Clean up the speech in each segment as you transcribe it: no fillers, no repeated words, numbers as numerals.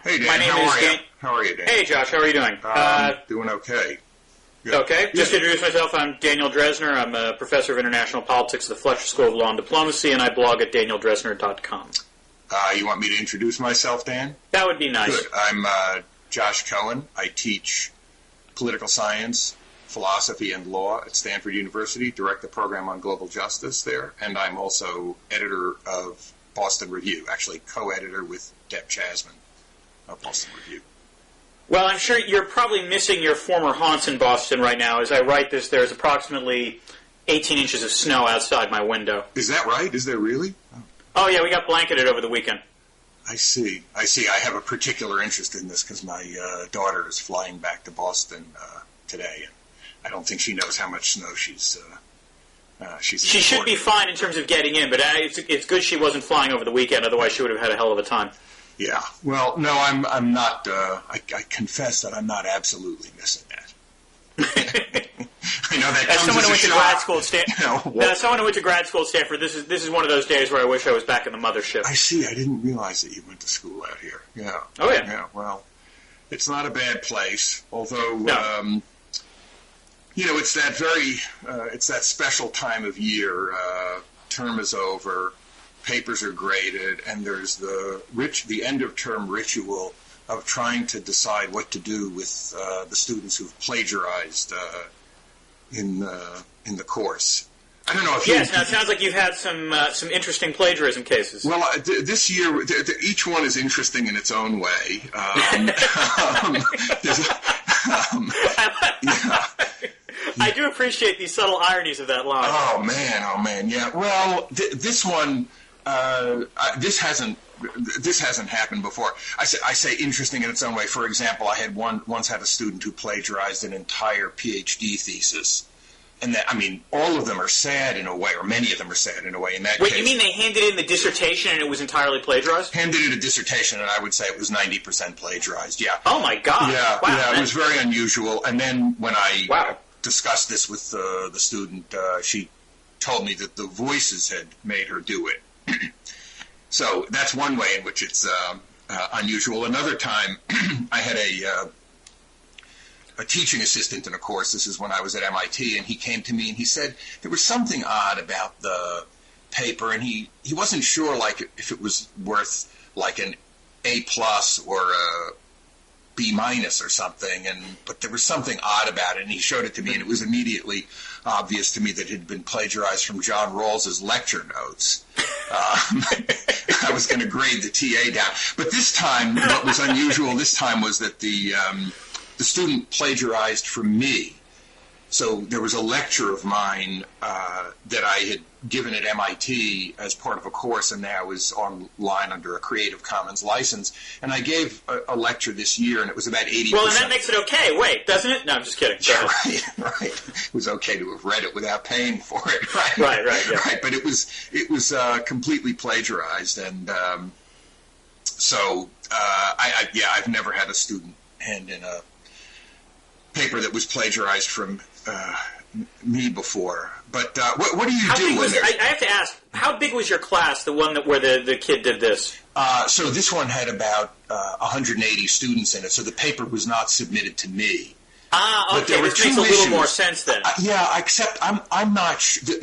Hey, Dan. My name is Dan. How are you, Dan? Hey, Josh. How are you doing? Doing okay. Good. Okay. Just to introduce myself, I'm Daniel Drezner. I'm a professor of international politics at the Fletcher School of Law and Diplomacy, and I blog at danieldrezner.com. You want me to introduce myself, Dan? That would be nice. Good. I'm Josh Cohen. I teach political science, philosophy, and law at Stanford University, direct the program on global justice there, and I'm also editor of Boston Review, actually co-editor with Deb Chasman of Boston Review. Well, I'm sure you're probably missing your former haunts in Boston right now. As I write this, there's approximately 18 inches of snow outside my window. Is that right? Is there really? Oh, yeah, we got blanketed over the weekend. I see. I have a particular interest in this because my daughter is flying back to Boston today, and I don't think she knows how much snow she's She should be fine in terms of getting in, but it's good she wasn't flying over the weekend, otherwise she would have had a hell of a time. Yeah. Well, no, I'm not. I confess that I'm not absolutely missing that. I know that as comes someone as who a went to shock. grad school at Stanford, as someone who went to grad school at Stanford, this is one of those days where I wish I was back in the mothership. I see. I didn't realize that you went to school out here. Yeah. Oh yeah. Yeah. Well, it's not a bad place, although no. It's that special time of year. Term is over. Papers are graded, and there's the end of term ritual of trying to decide what to do with the students who've plagiarized in the course. I don't know if yes. Now it sounds like you've had some interesting plagiarism cases. Well, this year each one is interesting in its own way. I do appreciate the subtle ironies of that line. Oh man, yeah. Well, this one. This hasn't happened before. I say interesting in its own way. For example, I had once had a student who plagiarized an entire PhD thesis, and all of them are sad in a way, or many of them are sad in a way. In that Wait, case, you mean they handed in the dissertation and it was entirely plagiarized? Handed in a dissertation, and I would say it was 90% plagiarized. Yeah. Oh my God. Yeah, wow, yeah. It was very unusual. And then when I discussed this with the student, she told me that the voices had made her do it. So that's one way in which it's unusual. Another time, I had a teaching assistant in a course. This is when I was at MIT, and he came to me and he said there was something odd about the paper, and he wasn't sure if it was worth like an A+ or a B- or something, but there was something odd about it, and he showed it to me, and it was immediately obvious to me that it had been plagiarized from John Rawls's lecture notes. I was going to grade the TA down, but this time, what was unusual this time was that the student plagiarized from me. So there was a lecture of mine that I had given at MIT as part of a course, and now is online under a Creative Commons license. And I gave a lecture this year, and it was about 80%. Well, and that makes it okay. Wait, doesn't it? No, I'm just kidding. Right. It was okay to have read it without paying for it. Right. Yeah. Right. But it was completely plagiarized, and I've never had a student hand in a paper that was plagiarized from me before. But what do you do when I have to ask, how big was your class, the one where the kid did this? So this one had about 180 students in it, so the paper was not submitted to me. Ah, okay, which makes a little more sense then. Yeah, except I'm not sure.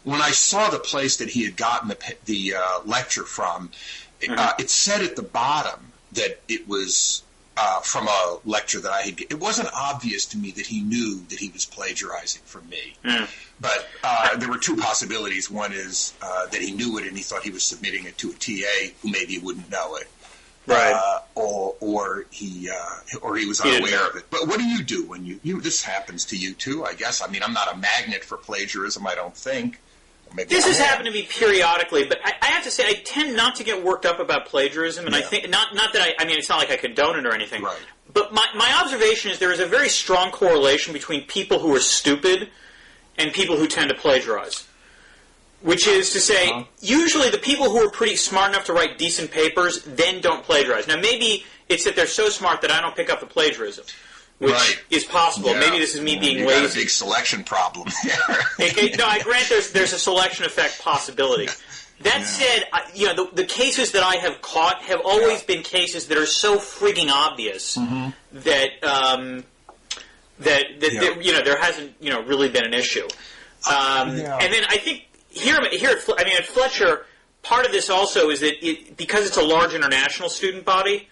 When I saw the place that he had gotten the lecture from, it said at the bottom that it was from a lecture that I had. It wasn't obvious to me that he knew that he was plagiarizing from me. But there were two possibilities. One is that he knew it and he thought he was submitting it to a TA who maybe wouldn't know it. Right. Or he was unaware of it. But what do you do when you this happens to you too, I guess? I mean, I'm not a magnet for plagiarism, I don't think. This has happened to me periodically, but I have to say I tend not to get worked up about plagiarism, and I think not that I mean it's not like I condone it or anything. Right. But my observation is there is a very strong correlation between people who are stupid and people who tend to plagiarize. Which is to say, usually the people who are pretty smart enough to write decent papers then don't plagiarize. Now maybe it's that they're so smart that I don't pick up the plagiarism. Which is possible. Yeah. Maybe this is me being lazy. lazy. A big selection problem. No, I grant there's a selection effect possibility. That said, the cases that I have caught have always been cases that are so frigging obvious that there hasn't really been an issue. And then I think at Fletcher, part of this also is that because it's a large international student body,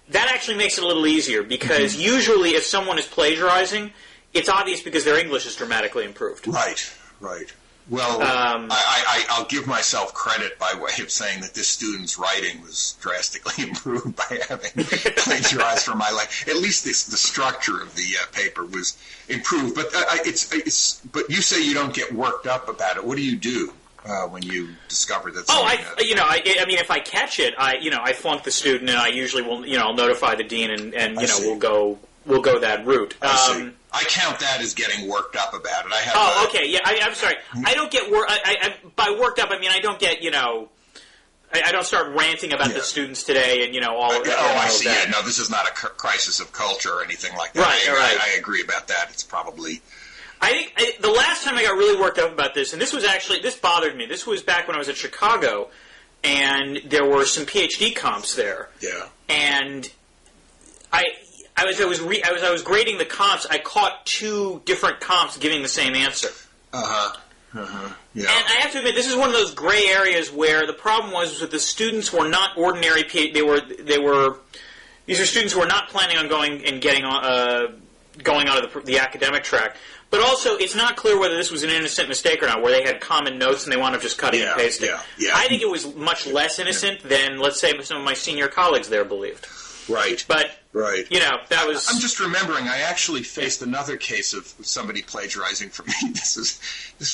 that actually makes it a little easier because usually if someone is plagiarizing, it's obvious because their English is dramatically improved. Right. Well, I'll give myself credit by way of saying that this student's writing was drastically improved by having plagiarized from my life. At least the structure of the paper was improved. But but you say you don't get worked up about it. What do you do when you discover that? If I catch it, I flunk the student, and I usually will, I'll notify the dean, and we'll go that route. I see. I count that as getting worked up about it. Okay. Yeah, I'm sorry. I don't get by worked up. I mean, I don't get I don't start ranting about the students today and all of that. I see. Yeah, no, this is not a crisis of culture or anything like that. Right. I agree about that. It's probably. I think the last time I got really worked up about this, and this bothered me. This was back when I was at Chicago, and there were some PhD comps there. Yeah. And as I was grading the comps, I caught two different comps giving the same answer. Yeah. And I have to admit, this is one of those gray areas where the problem was that the students were not ordinary. These are students who were not planning on going and getting going out of the academic track. But also, it's not clear whether this was an innocent mistake or not, where they had common notes and they wound up just cutting and pasting. Yeah. I think it was much less innocent than, let's say, some of my senior colleagues there believed. Right. But, that was... I'm just remembering, I actually faced another case of somebody plagiarizing from me. This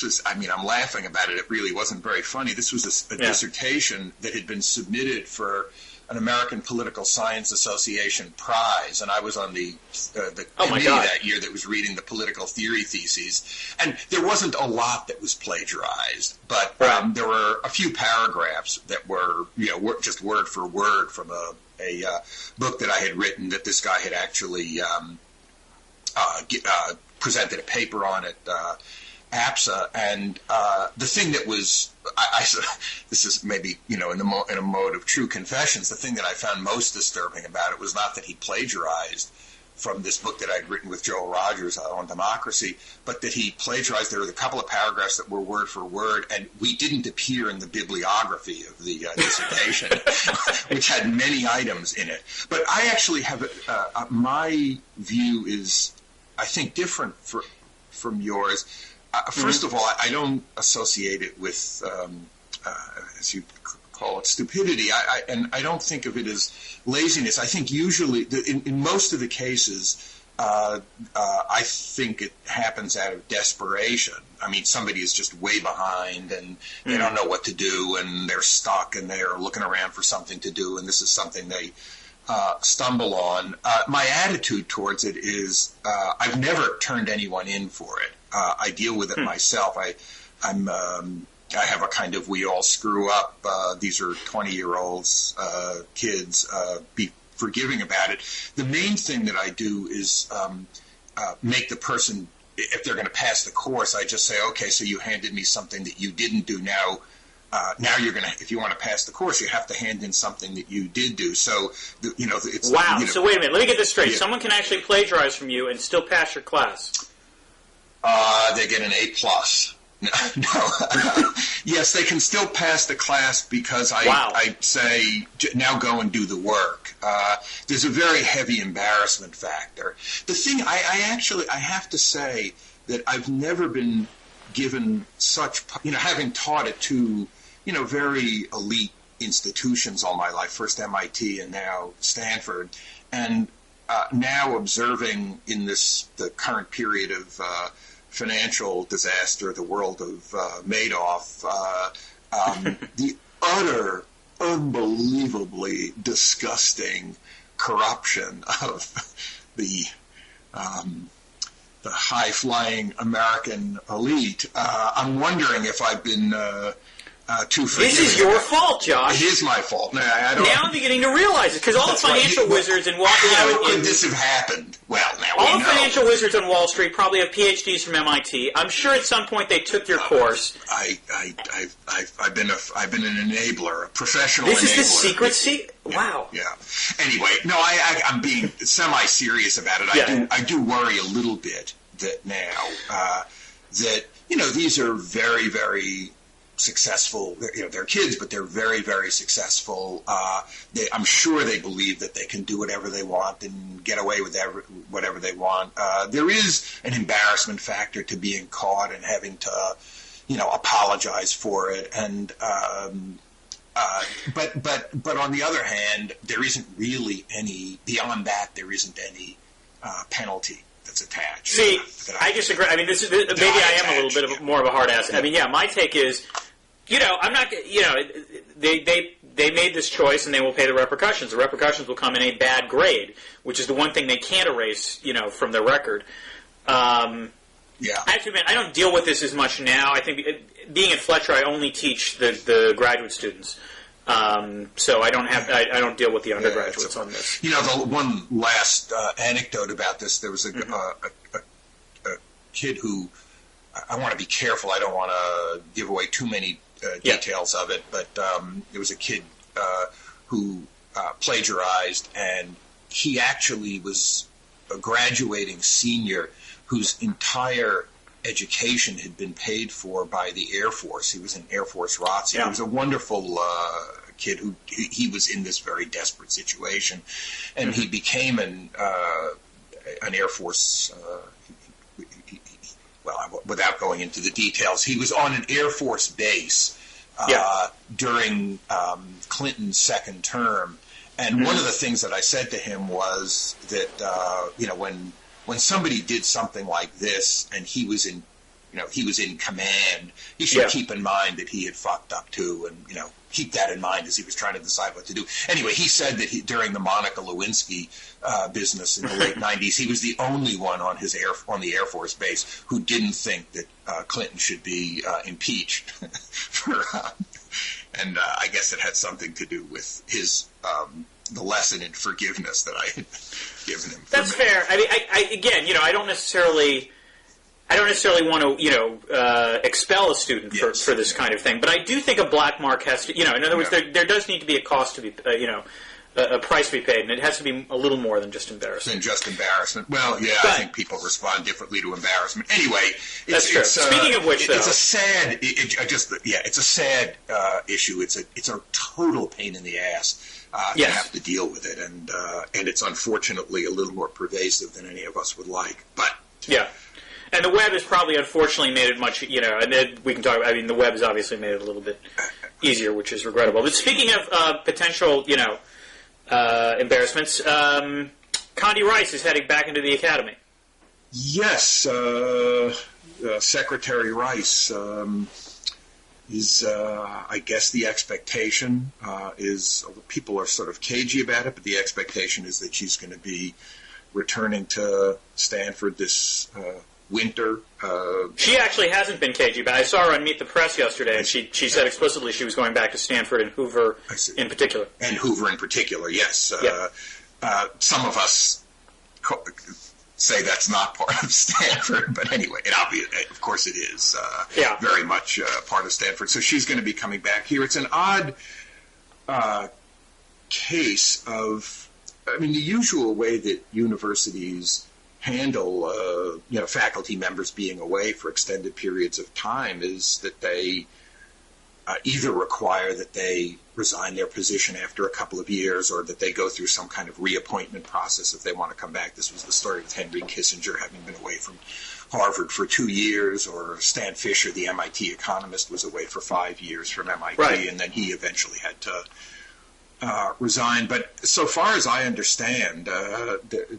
was, I'm laughing about it. It really wasn't very funny. This was a dissertation that had been submitted for an American Political Science Association prize, and I was on the committee that year that was reading the political theory theses, and there wasn't a lot that was plagiarized, but there were a few paragraphs that were just word for word from a book that I had written that this guy had actually presented a paper on at APSA, and the thing that was, this is maybe in a mode of true confessions, the thing that I found most disturbing about it was not that he plagiarized from this book that I'd written with Joel Rogers on democracy, but that he plagiarized. There were a couple of paragraphs that were word for word, and we didn't appear in the bibliography of the dissertation, which had many items in it. But I actually have my view is, I think, different from yours. First of all, I don't associate it with, as you call it, stupidity. And I don't think of it as laziness. I think usually, in most of the cases, I think it happens out of desperation. I mean, somebody is just way behind, and they don't know what to do, and they're stuck, and they're looking around for something to do, and this is something they stumble on. My attitude towards it is I've never turned anyone in for it. I deal with it myself. I have a kind of we all screw up. These are 20-year-olds, kids. Be forgiving about it. The main thing that I do is make the person, if they're going to pass the course, I just say, okay, so you handed me something that you didn't do. Now you're going to, if you want to pass the course, you have to hand in something that you did do. So, it's... Wow. So wait a minute. Let me get this straight. Yeah. Someone can actually plagiarize from you and still pass your class. They get an A+. No. Yes, they can still pass the class because I say, now go and do the work. There's a very heavy embarrassment factor. The thing, I have to say that I've never been given such, having taught at two, very elite institutions all my life, first MIT and now Stanford, and now observing in the current period of financial disaster, the world of Madoff, the utter, unbelievably disgusting corruption of the high-flying American elite. I'm wondering if I've been to forgive. This is your fault, Josh. It is my fault. No, I don't. Now I'm beginning to realize it, because all the financial wizards in Wall Street... How could this have happened? Well, now we know. All the financial wizards on Wall Street probably have PhDs from MIT. I'm sure at some point they took your course. I've been an enabler, a professional enabler. This is the secret Wow. Yeah. Anyway, no, I'm being semi-serious about it. I do worry a little bit that now that these are very, very successful. They're kids, but they're very, very successful. I'm sure they believe that they can do whatever they want and get away with whatever they want. There is an embarrassment factor to being caught and having to, apologize for it. And but on the other hand, there isn't really any beyond that. There isn't any penalty that's attached. See, I disagree. I mean, maybe I am a little bit more of a hard ass. I mean, my take is, I'm not. They made this choice and they will pay the repercussions. The repercussions will come in a bad grade, which is the one thing they can't erase, from their record. I have to admit, I don't deal with this as much now. I think being at Fletcher, I only teach the graduate students. So I don't deal with the undergraduates on this. The one last anecdote about this, there was a kid who, I want to be careful, I don't want to give away too many details of it, but there was a kid who plagiarized, and he actually was a graduating senior whose entire education had been paid for by the Air Force. He was an Air Force ROTC. He was a wonderful kid who he was in this very desperate situation, and he became an Air Force. Without going into the details, he was on an Air Force base during Clinton's second term, and one of the things that I said to him was that when somebody did something like this and he was in command, he should keep in mind that he had fucked up too, and keep that in mind as he was trying to decide what to do. Anyway, he said that during the Monica Lewinsky business in the late '90s, he was the only one on the Air Force base who didn't think that Clinton should be impeached. And I guess it had something to do with his the lesson in forgiveness that I had given him. That's fair. I mean, I don't necessarily want to, expel a student for this kind of thing, but I do think a black mark has to, in other words, there does need to be a cost to be, a price to be paid, and it has to be a little more than just embarrassment. Than just embarrassment. Well, I think people respond differently to embarrassment. Anyway, that's true. Speaking of which, though, it's a sad, it's a sad issue. It's a total pain in the ass. You have to deal with it, and it's unfortunately a little more pervasive than any of us would like. But and the web has probably, unfortunately, made it much, and then we can talk. I mean, the web has obviously made it a little bit easier, which is regrettable. But speaking of potential, embarrassments, Condi Rice is heading back into the academy. Yes, Secretary Rice is, I guess, the expectation is people are sort of cagey about it, but the expectation is that she's going to be returning to Stanford this winter. She actually hasn't been cagey, but I saw her on Meet the Press yesterday, and she said explicitly she was going back to Stanford and Hoover in particular. And Hoover in particular, yes. Some of us say that's not part of Stanford, but anyway, of course it is very much part of Stanford. So she's going to be coming back here. It's an odd case of, the usual way that universities handle faculty members being away for extended periods of time is that they either require that they resign their position after a couple of years, or that they go through some kind of reappointment process if they want to come back. This was the story with Henry Kissinger having been away from Harvard for 2 years, or Stan Fisher, the MIT economist, was away for 5 years from MIT, and then he eventually had to resign. But so far as I understand, Condi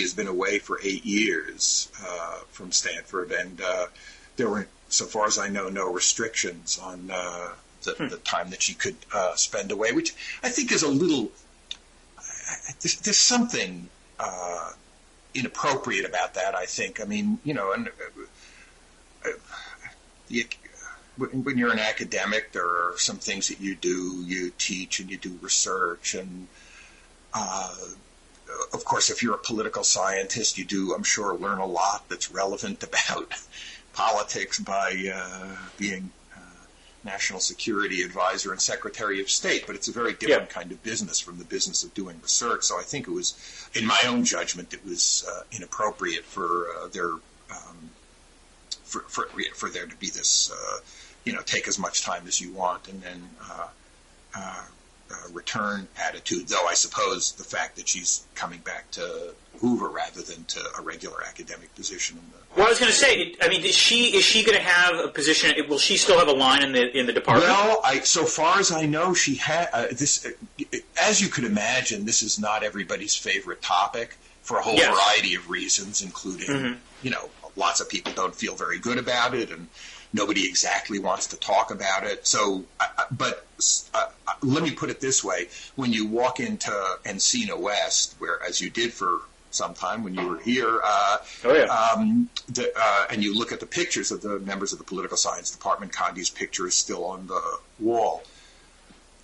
has been away for 8 years from Stanford, and there were, so far as I know, no restrictions on the time that she could spend away, which I think is a little. There's something inappropriate about that, I think. when you're an academic, there are some things that you do. You teach and you do research, and of course, if you're a political scientist, you do, I'm sure, learn a lot that's relevant about politics by being National Security Advisor and Secretary of State. But it's a very different kind of business from the business of doing research. So I think it was, in my own judgment, it was inappropriate for there to be this, take as much time as you want and then return attitude, though I suppose the fact that she's coming back to Hoover rather than to a regular academic position. Well, I was going to say, I mean, is she going to have a position? Will she still have a line in the department? Well, so far as I know, she had this. As you could imagine, this is not everybody's favorite topic for a whole variety of reasons, including lots of people don't feel very good about it, and nobody exactly wants to talk about it. So, but let me put it this way. When you walk into Encino West, where, as you did for some time when you were here, and you look at the pictures of the members of the political science department, Condi's picture is still on the wall.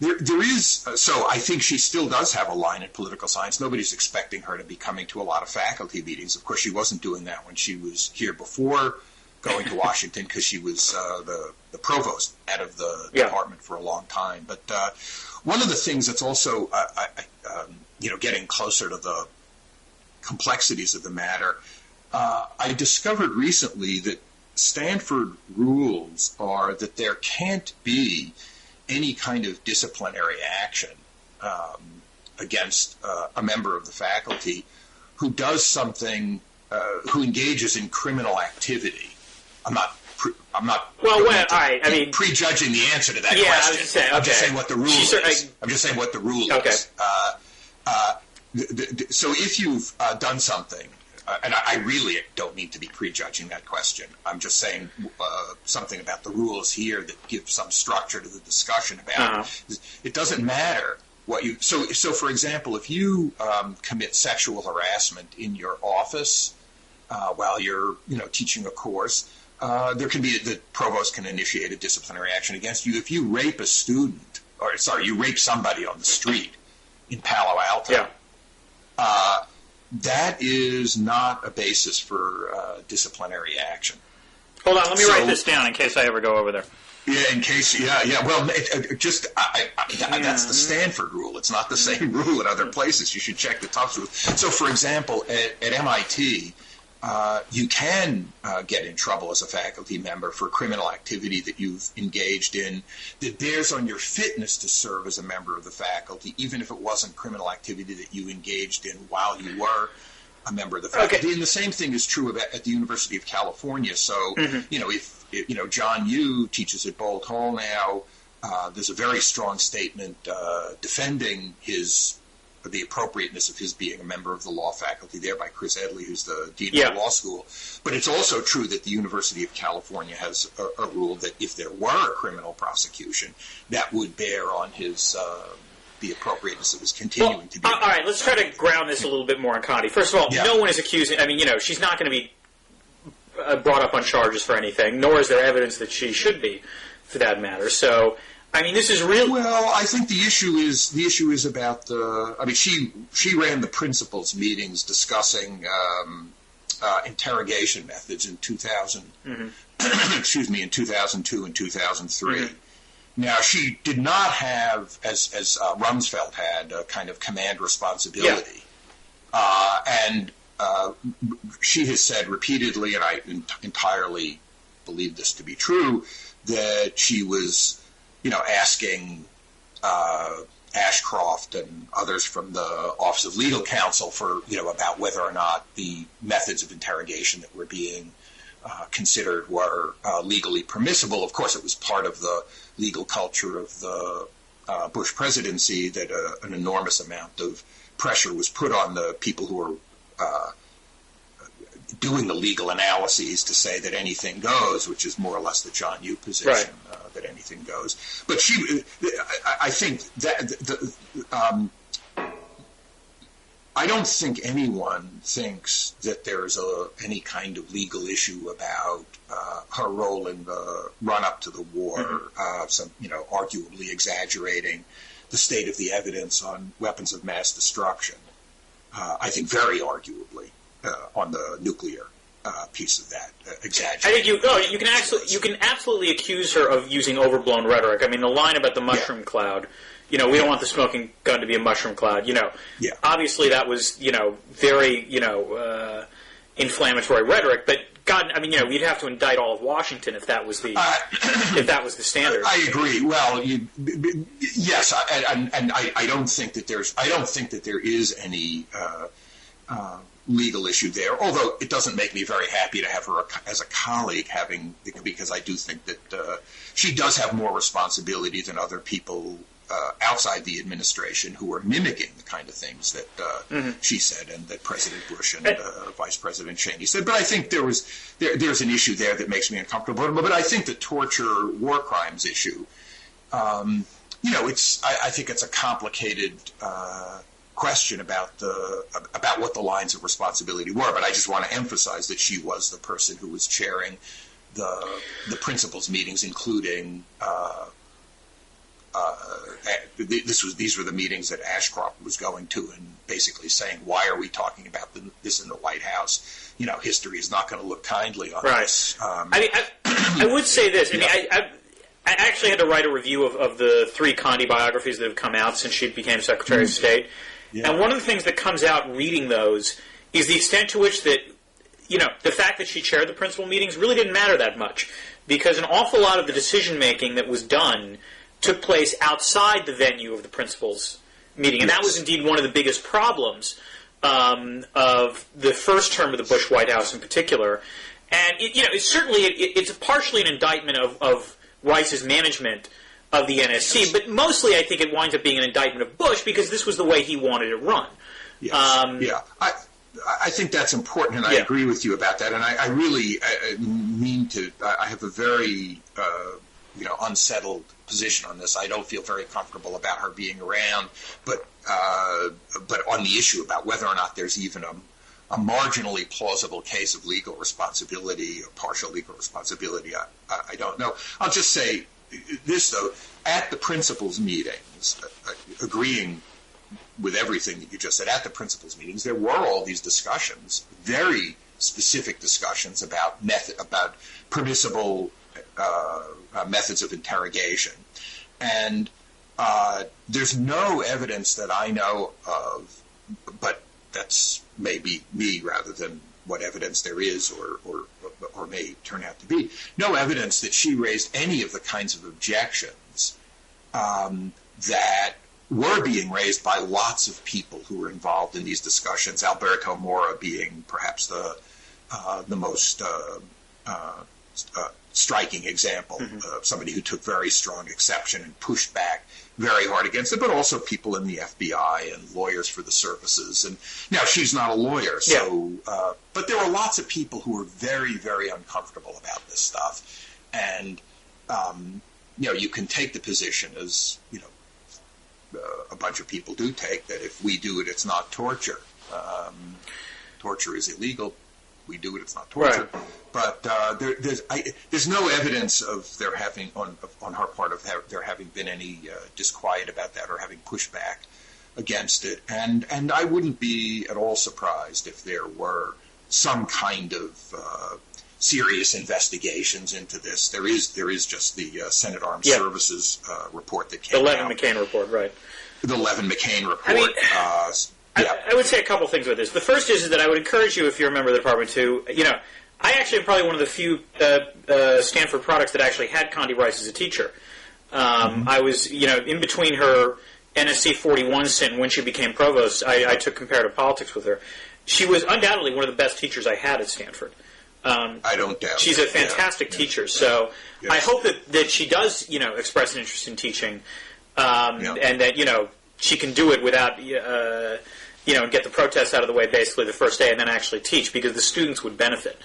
There is, so I think she still does have a line in political science. Nobody's expecting her to be coming to a lot of faculty meetings. Of course, she wasn't doing that when she was here before going to Washington, because she was the provost out of the department for a long time. But one of the things that's also, getting closer to the complexities of the matter, I discovered recently that Stanford rules are that there can't be any kind of disciplinary action against a member of the faculty who does something, who engages in criminal activity. I'm not prejudging the answer to that question. I was just saying, okay. I'm just saying what the rule is. I'm just saying what the rule is. So if you've done something, and I really don't mean to be prejudging that question. I'm just saying something about the rules here that give some structure to the discussion about it. It doesn't matter what you. So for example, if you commit sexual harassment in your office while you're teaching a course, the provost can initiate a disciplinary action against you. If you rape a student, you rape somebody on the street in Palo Alto. That is not a basis for disciplinary action. Hold on, let me write this down in case I ever go over there. Yeah, in case, Well, that's the Stanford rule. It's not the same rule at other places. You should check the Tufts rule. So, for example, at MIT, you can get in trouble as a faculty member for criminal activity that you've engaged in that bears on your fitness to serve as a member of the faculty, even if it wasn't criminal activity that you engaged in while you were a member of the faculty. Okay. And the same thing is true at the University of California. So, if John Yoo teaches at Bolt Hall now, there's a very strong statement defending the appropriateness of his being a member of the law faculty there by Chris Edley, who's the dean of the law school. But it's also true that the University of California has a rule that if there were a criminal prosecution, that would bear on his the appropriateness of his continuing to be. All right, let's try to ground this a little bit more on Condi. First of all, no one is accusing. I mean, she's not going to be brought up on charges for anything, nor is there evidence that she should be, for that matter. So. I mean, this is real. Well, I think the issue is about the. I mean, she ran the principals meetings discussing interrogation methods in 2000. Excuse me, in 2002 and 2003. Now, she did not have, as Rumsfeld had, a kind of command responsibility, and she has said repeatedly, and I entirely believe this to be true, that she was. Asking Ashcroft and others from the Office of Legal Counsel for, about whether or not the methods of interrogation that were being considered were legally permissible. Of course, it was part of the legal culture of the Bush presidency that an enormous amount of pressure was put on the people who were doing the legal analyses to say that anything goes, which is more or less the John Yoo position, that anything goes. But I think that I don't think anyone thinks that there's any kind of legal issue about her role in the run-up to the war, some, arguably exaggerating the state of the evidence on weapons of mass destruction. I think very arguably on the nuclear piece of that exaggeration. I think you can absolutely accuse her of using overblown rhetoric. I mean, the line about the mushroom cloud. We don't want the smoking gun to be a mushroom cloud. Obviously that was, very, inflammatory rhetoric. But God, I mean, you'd have to indict all of Washington if that was the standard. I agree. Well, yes, and I don't think that there is any legal issue there. Although it doesn't make me very happy to have her as a colleague, because I do think that she does have more responsibility than other people outside the administration who are mimicking the kind of things that she said and that President Bush and Vice President Cheney said. But I think there's an issue there that makes me uncomfortable. But I think the torture, war crimes issue, I think it's a complicated question about what the lines of responsibility were. But I just want to emphasize that she was the person who was chairing the principals meetings, including. These were the meetings that Ashcroft was going to and basically saying, why are we talking about this in the White House? History is not going to look kindly on this. I would say this. I actually had to write a review of the 3 Condi biographies that have come out since she became Secretary of State. Yeah. And one of the things that comes out reading those is the extent to which that, the fact that she chaired the principal meetings really didn't matter that much, because an awful lot of the decision-making that was done took place outside the venue of the principals meeting. And that was indeed one of the biggest problems of the first term of the Bush White House in particular. And, it's partially an indictment of Rice's management of the NSC, but mostly I think it winds up being an indictment of Bush because this was the way he wanted it run. Yes. I think that's important, and I agree with you about that. And I really mean to. I have a very unsettled position on this. I don't feel very comfortable about her being around, but on the issue about whether or not there's even a marginally plausible case of legal responsibility or partial legal responsibility, I don't know. I'll just say this, though. At the principals meetings, agreeing with everything that you just said, at the principals meetings, there were all these discussions, very specific discussions about permissible methods of interrogation. And there's no evidence that I know of, but that's maybe me rather than what evidence there is or may turn out to be, no evidence that she raised any of the kinds of objections that were being raised by lots of people who were involved in these discussions, Alberto Mora being perhaps the most striking example, somebody who took very strong exception and pushed back very hard against it, but also people in the FBI and lawyers for the services. And now she's not a lawyer, so but there were lots of people who were very, very uncomfortable about this stuff. And you can take the position, as a bunch of people do take, that if we do it, it's not torture. Torture is illegal. We do it, it's not torture. Right. But there's no evidence of there having, on her part, of there having been any disquiet about that or having pushed back against it. And I wouldn't be at all surprised if there were some kind of serious investigations into this. There is just the Senate Armed Services report that came out. The Levin McCain report, right. The Levin McCain report. I would say a couple things with this. The first is that I would encourage you, if you're a member of the department, to, I actually am probably one of the few Stanford products that actually had Condi Rice as a teacher. I was, in between her NSC 41 stint and when she became provost, I took comparative politics with her. She was undoubtedly one of the best teachers I had at Stanford. I don't doubt. She's a fantastic teacher, so I hope that she does, express an interest in teaching, and that, she can do it without, get the protests out of the way basically the first day and then actually teach, because the students would benefit.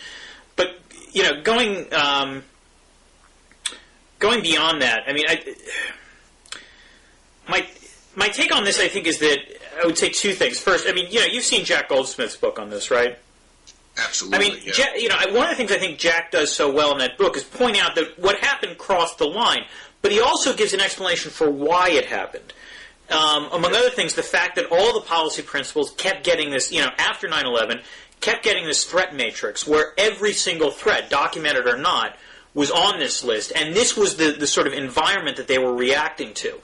But, going beyond that, I mean, my my take on this, I think, is that I would say two things. First, I mean, you've seen Jack Goldsmith's book on this, right? Absolutely. I mean, one of the things I think Jack does so well in that book is point out that what happened crossed the line, but he also gives an explanation for why it happened. Among other things, the fact that all the policy principals kept getting this, after 9/11, kept getting this threat matrix where every single threat, documented or not, was on this list, and this was the sort of environment that they were reacting to.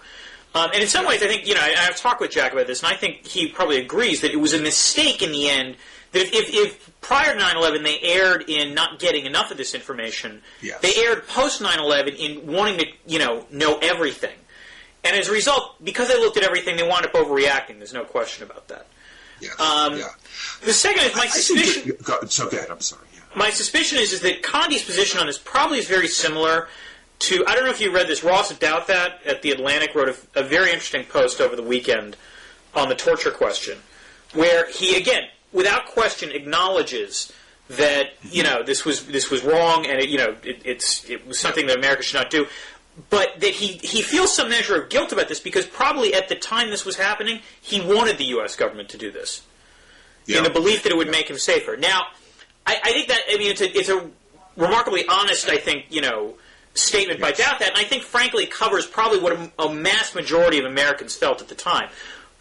And in some ways, I think, I've talked with Jack about this, and I think he probably agrees that it was a mistake in the end that if prior to 9/11 they erred in not getting enough of this information, yes. They erred post 9/11 in wanting to, know everything. And as a result, because they looked at everything, they wound up overreacting. There's no question about that. Yes. The second is my suspicion. So go ahead. I'm sorry. Yeah. My suspicion is that Condi's position on this probably is very similar to. I don't know if you read this. Ross Douthat at The Atlantic wrote a very interesting post over the weekend on the torture question, where he again, without question, acknowledges that this was wrong and it was something that America should not do. But that he feels some measure of guilt about this because probably at the time this was happening, he wanted the U.S. government to do this in the belief that it would make him safer. Now, I think that it's a remarkably honest, I think, statement by Douthat, and I think, frankly, it covers probably what a mass majority of Americans felt at the time.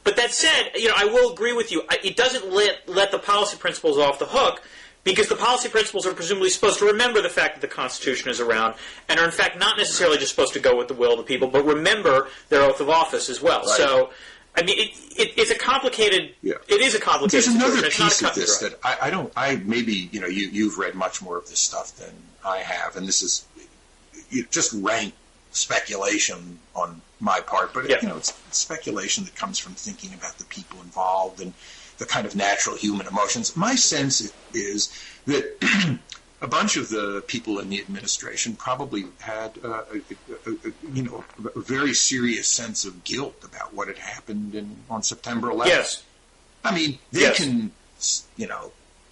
But that said, I will agree with you. It doesn't let the policy principles off the hook. Because the policy principles are presumably supposed to remember the fact that the Constitution is around, and are in fact not necessarily just supposed to go with the will of the people, but remember their oath of office as well. Right. So, I mean, it's a complicated. Yeah. It is a complicated. There's another situation. piece of this that I don't. Maybe you've read much more of this stuff than I have, and this is just rank speculation on my part. But it's speculation that comes from thinking about the people involved and the kind of natural human emotions. My sense is that a bunch of the people in the administration probably had a very serious sense of guilt about what had happened on September 11th. Yes. I mean, they can,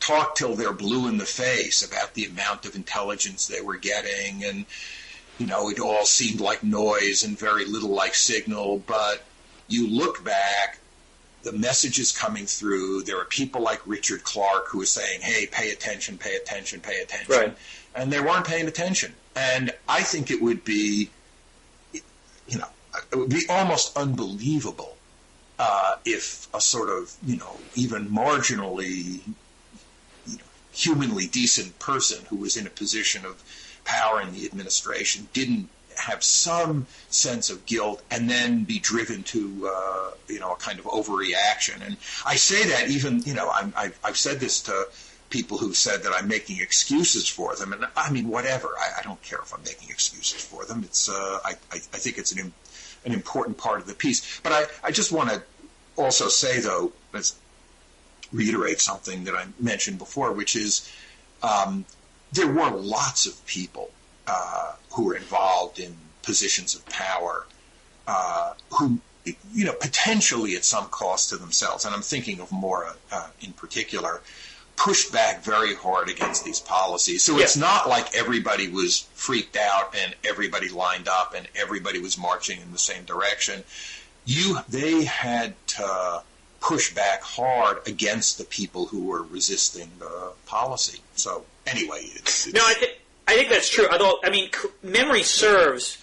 talk till they're blue in the face about the amount of intelligence they were getting, and, it all seemed like noise and very little like signal, but you look back, the messages coming through, there are people like Richard Clarke who are saying, hey, pay attention, pay attention, pay attention. Right. And they weren't paying attention. And I think it would be, it would be almost unbelievable if a sort of, even marginally, humanly decent person who was in a position of power in the administration didn't have some sense of guilt and then be driven to a kind of overreaction. And I say that even I've said this to people who've said that I'm making excuses for them, and I mean whatever. I don't care if I'm making excuses for them. It's I think it's an important part of the piece. But I just want to also say, though, let's reiterate something that I mentioned before, which is there were lots of people who were involved in positions of power who, potentially at some cost to themselves, and I'm thinking of Mora in particular, pushed back very hard against these policies. So it's not like everybody was freaked out and everybody lined up and everybody was marching in the same direction. They had to push back hard against the people who were resisting the policy. So anyway, it's no, I think that's true. Although, I mean, memory serves,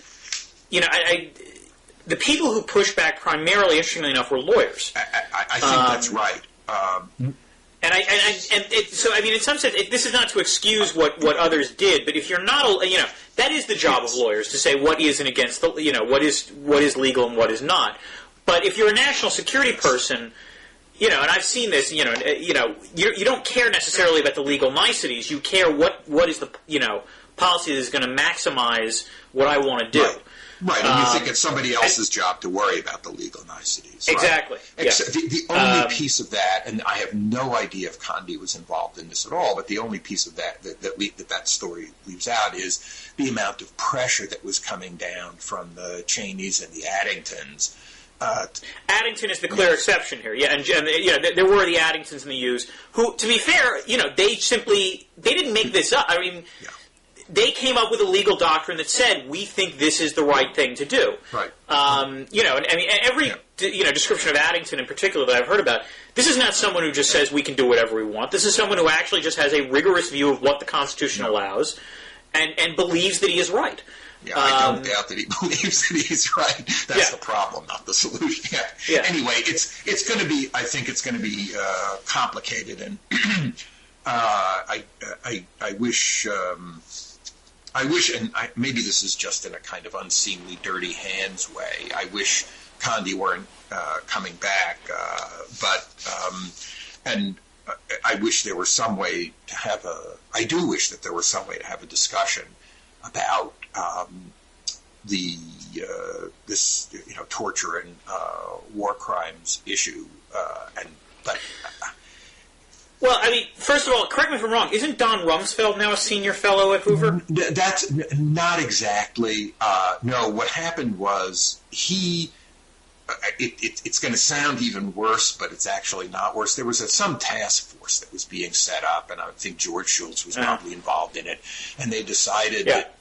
the people who pushed back primarily, interestingly enough, were lawyers. I think that's right. So I mean, in some sense, this is not to excuse what others did, but if you're not, that is the job of lawyers to say what is and against the, what is legal and what is not. But if you're a national security person, and I've seen this, you don't care necessarily about the legal niceties. You care what is the, policy that is going to maximize what I want to do. Right, and you think it's somebody else's job to worry about the legal niceties. Exactly. Right? Except the only piece of that, and I have no idea if Condi was involved in this at all, but the only piece of that story leaves out is the amount of pressure that was coming down from the Cheneys and the Addingtons. Addington is the clear exception here. Yeah, and there were the Addingtons and the Hughes who, to be fair, they didn't make this up. I mean, they came up with a legal doctrine that said, we think this is the right thing to do. Right. And I mean, every description of Addington in particular that I've heard about, this is not someone who just says we can do whatever we want. This is someone who actually just has a rigorous view of what the Constitution allows and believes that he is right. Yeah, I don't doubt that he believes that he's right. That's the problem, not the solution. Yeah. Anyway, it's going to be. I think it's going to be complicated, and I wish. And maybe this is just in a kind of unseemly, dirty hands way. I wish Condi weren't coming back, and I wish there were some way to have I do wish that there was some way to have a discussion about this torture and war crimes issue, Well, I mean, first of all, correct me if I'm wrong. Isn't Don Rumsfeld now a senior fellow at Hoover? That's not exactly. No, what happened was it's going to sound even worse, but it's actually not worse. There was some task force that was being set up, and I think George Shultz was probably involved in it, and they decided that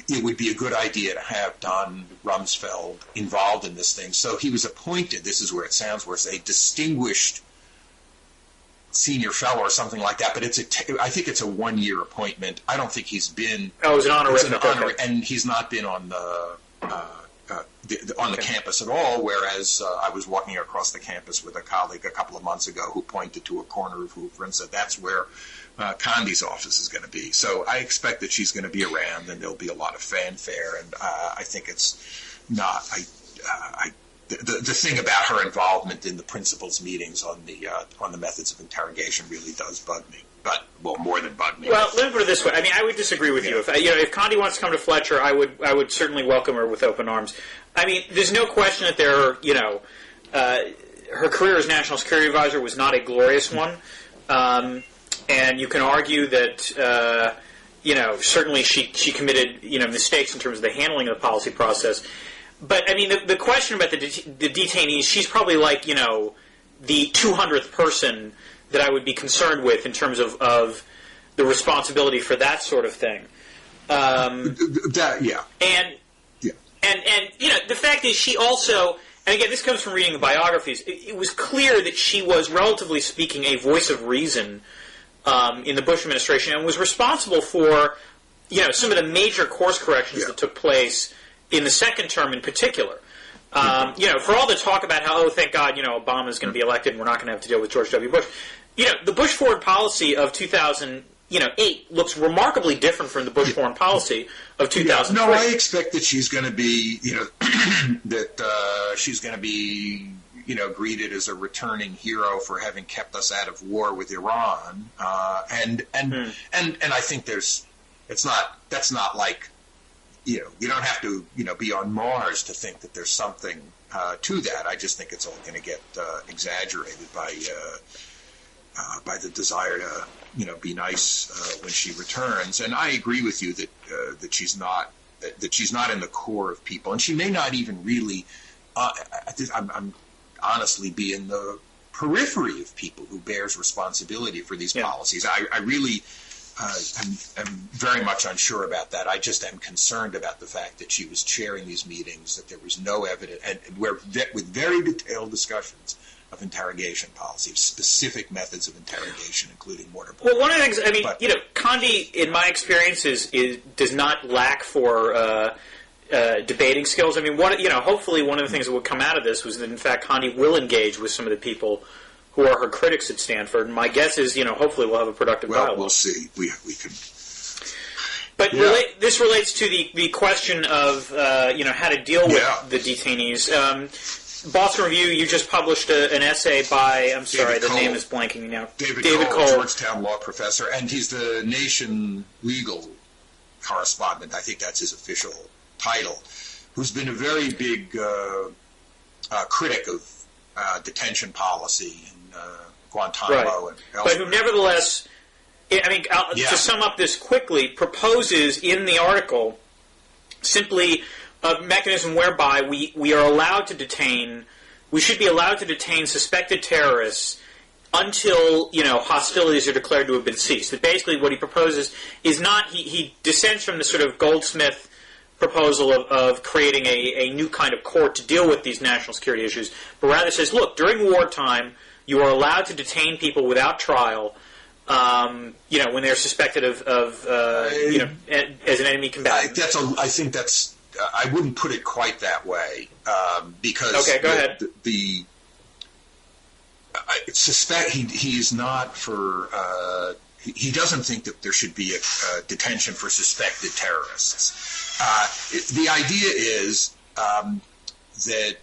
it would be a good idea to have Don Rumsfeld involved in this thing. So he was appointed, this is where it sounds worse, a distinguished senior fellow or something like that, but I think it's a one-year appointment. I don't think he's been... Oh, it was an honorific. And he's not been on the campus at all, whereas I was walking across the campus with a colleague a couple of months ago who pointed to a corner of Hoover and said that's where Condi's office is going to be. So I expect that she's going to be around, and there'll be a lot of fanfare, and I think it's not... The thing about her involvement in the principals' meetings on the methods of interrogation really does bug me. But, well, more than bug me. Well, let me put it this way. I mean, I would disagree with you. If Condi wants to come to Fletcher, I would certainly welcome her with open arms. I mean, there's no question that her career as National Security Advisor was not a glorious one. And you can argue that, certainly she committed, mistakes in terms of the handling of the policy process. But, I mean, the question about the detainees, she's probably like, the 200th person that I would be concerned with in terms of the responsibility for that sort of thing. And the fact is she also, and again, this comes from reading the biographies, it was clear that she was, relatively speaking, a voice of reason in the Bush administration and was responsible for, some of the major course corrections that took place in the second term in particular. For all the talk about how, thank God, Obama's going to be elected and we're not going to have to deal with George W. Bush, the Bush foreign policy of 2008 looks remarkably different from the Bush foreign policy of 2003. No, I expect that she's going to be, she's going to be, greeted as a returning hero for having kept us out of war with Iran. And I think that's not like, you don't have to, be on Mars to think that there's something to that. I just think it's all going to get exaggerated by the desire to, be nice when she returns. And I agree with you that she's not in the core of people, and she may not even really. I'm honestly be in the periphery of people who bears responsibility for these policies. I really. I'm very much unsure about that. I just am concerned about the fact that she was chairing these meetings, that there was no evidence, and with very detailed discussions of interrogation policy, of specific methods of interrogation, including mortarboard. Well, one of the things, Condi, in my experience, does not lack for debating skills. I mean, hopefully one of the things that would come out of this was that, in fact, Condi will engage with some of the people who are her critics at Stanford. And my guess is, hopefully we'll have a productive dialogue. Well, we'll see. We can. But this relates to the question of, how to deal with the detainees. Boston Review, you just published an essay by, I'm sorry, the name is blanking me now. David Cole, Georgetown law professor, and he's the Nation legal correspondent. I think that's his official title, who's been a very big critic of detention policy in Guantanamo and elsewhere. But who nevertheless, to sum up this quickly, proposes in the article simply a mechanism whereby we are allowed to detain, we should be allowed to detain suspected terrorists until, hostilities are declared to have been ceased. That basically what he proposes is not, he dissents from the sort of Goldsmith proposal of creating a new kind of court to deal with these national security issues, but rather says, look, during wartime, you are allowed to detain people without trial, when they're suspected of as an enemy combatant. I wouldn't put it quite that way, because okay, go ahead. He is not for. He doesn't think that there should be a detention for suspected terrorists. The idea is that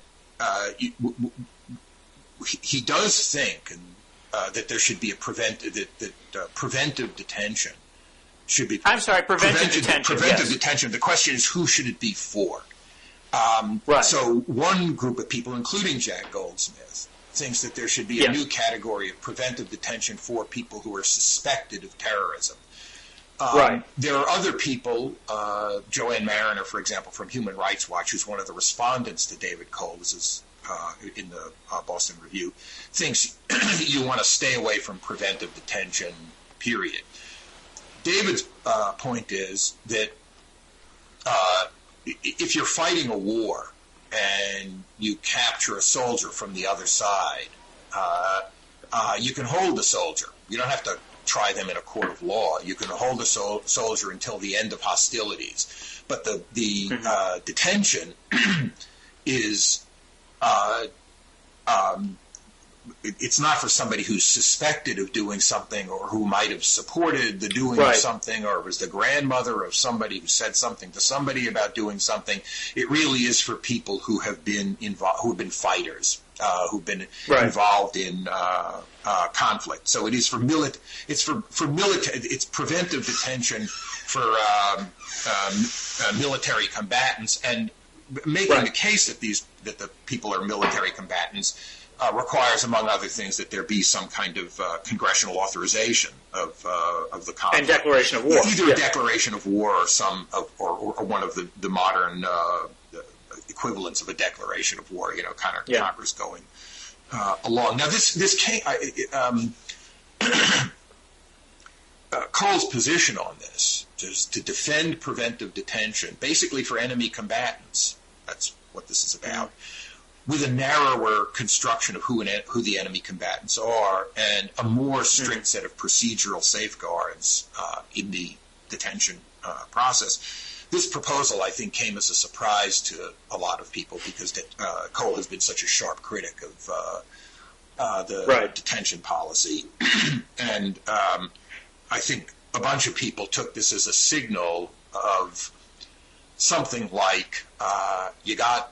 he does think that there should be a preventive detention should be. I'm sorry, preventive detention. Preventive yes. detention. The question is, who should it be for? Right. So one group of people, including Jack Goldsmith, thinks that there should be a new category of preventive detention for people who are suspected of terrorism. Right. There are other people, Joanne Mariner, for example, from Human Rights Watch, who's one of the respondents to David Cole, this is in the Boston Review, thinks you want to stay away from preventive detention, period. David's point is that if you're fighting a war and you capture a soldier from the other side, you can hold the soldier. You don't have to try them in a court of law. You can hold a soldier until the end of hostilities. But the detention is it's not for somebody who's suspected of doing something or who might have supported the doing of something, or was the grandmother of somebody who said something to somebody about doing something. It really is for people who have been who have been fighters, who've been involved in conflict. So it is for it's preventive detention for military combatants, and making the case that that the people are military combatants requires, among other things, that there be some kind of congressional authorization of the conflict and declaration of war. Either a declaration of war or or one of the modern equivalents of a declaration of war. Congress going along. Now, this came. Cole's position on this is to defend preventive detention, basically for enemy combatants. That's what this is about. With a narrower construction of who the enemy combatants are, and a more strict set of procedural safeguards in the detention process. This proposal, I think, came as a surprise to a lot of people because Cole has been such a sharp critic of the detention policy. And I think a bunch of people took this as a signal of something like, you got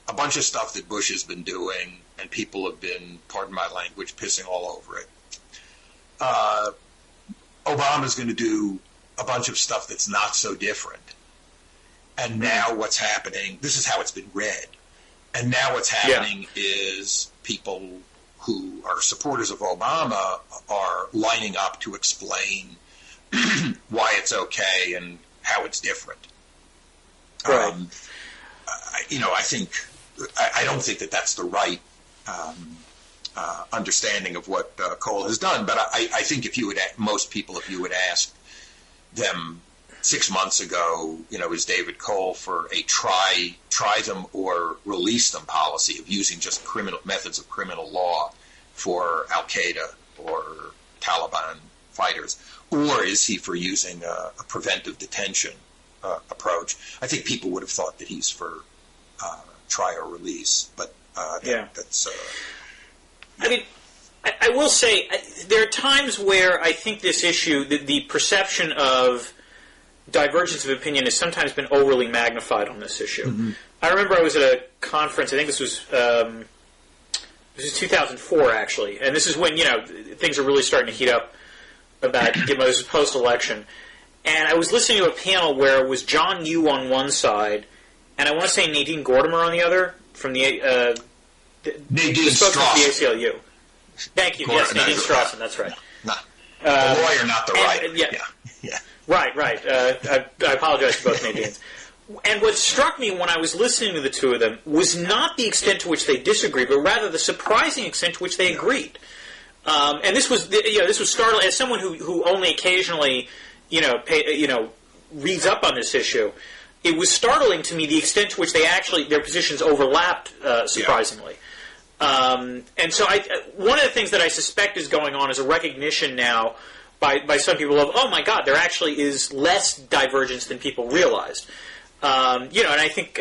a bunch of stuff that Bush has been doing, and people have been, pardon my language, pissing all over it. Obama's going to do a bunch of stuff that's not so different. And now what's happening, this is how it's been read, and now what's happening is people who are supporters of Obama are lining up to explain why it's okay and how it's different. Right. I don't think that that's the right understanding of what Cole has done. But I think if you would ask them 6 months ago, is David Cole for a try them or release them policy of using just methods of criminal law for Al-Qaeda or Taliban fighters, or is he for using a preventive detention approach? I think people would have thought that he's for try or release, but that's. I mean, I will say there are times where I think this issue, the perception of divergence of opinion, has sometimes been overly magnified on this issue. Mm-hmm. I remember I was at a conference. I think this was 2004 actually, and this is when things are really starting to heat up about Gitmo's post-election. And I was listening to a panel where it was John Yoo on one side, and I want to say Nadine Gordimer on the other, from the Nadine Strawson. The ACLU. Thank you. Yes, Nadine Strawson. That's right. The lawyer, not the writer. Yeah. Right. I apologize to both Nadines. And what struck me when I was listening to the two of them was not the extent to which they disagreed, but rather the surprising extent to which they agreed. And this was startling as someone who only occasionally reads up on this issue. It was startling to me the extent to which their positions overlapped, surprisingly. And so one of the things that I suspect is going on is a recognition now by some people of, oh my God, there actually is less divergence than people realized. And I think,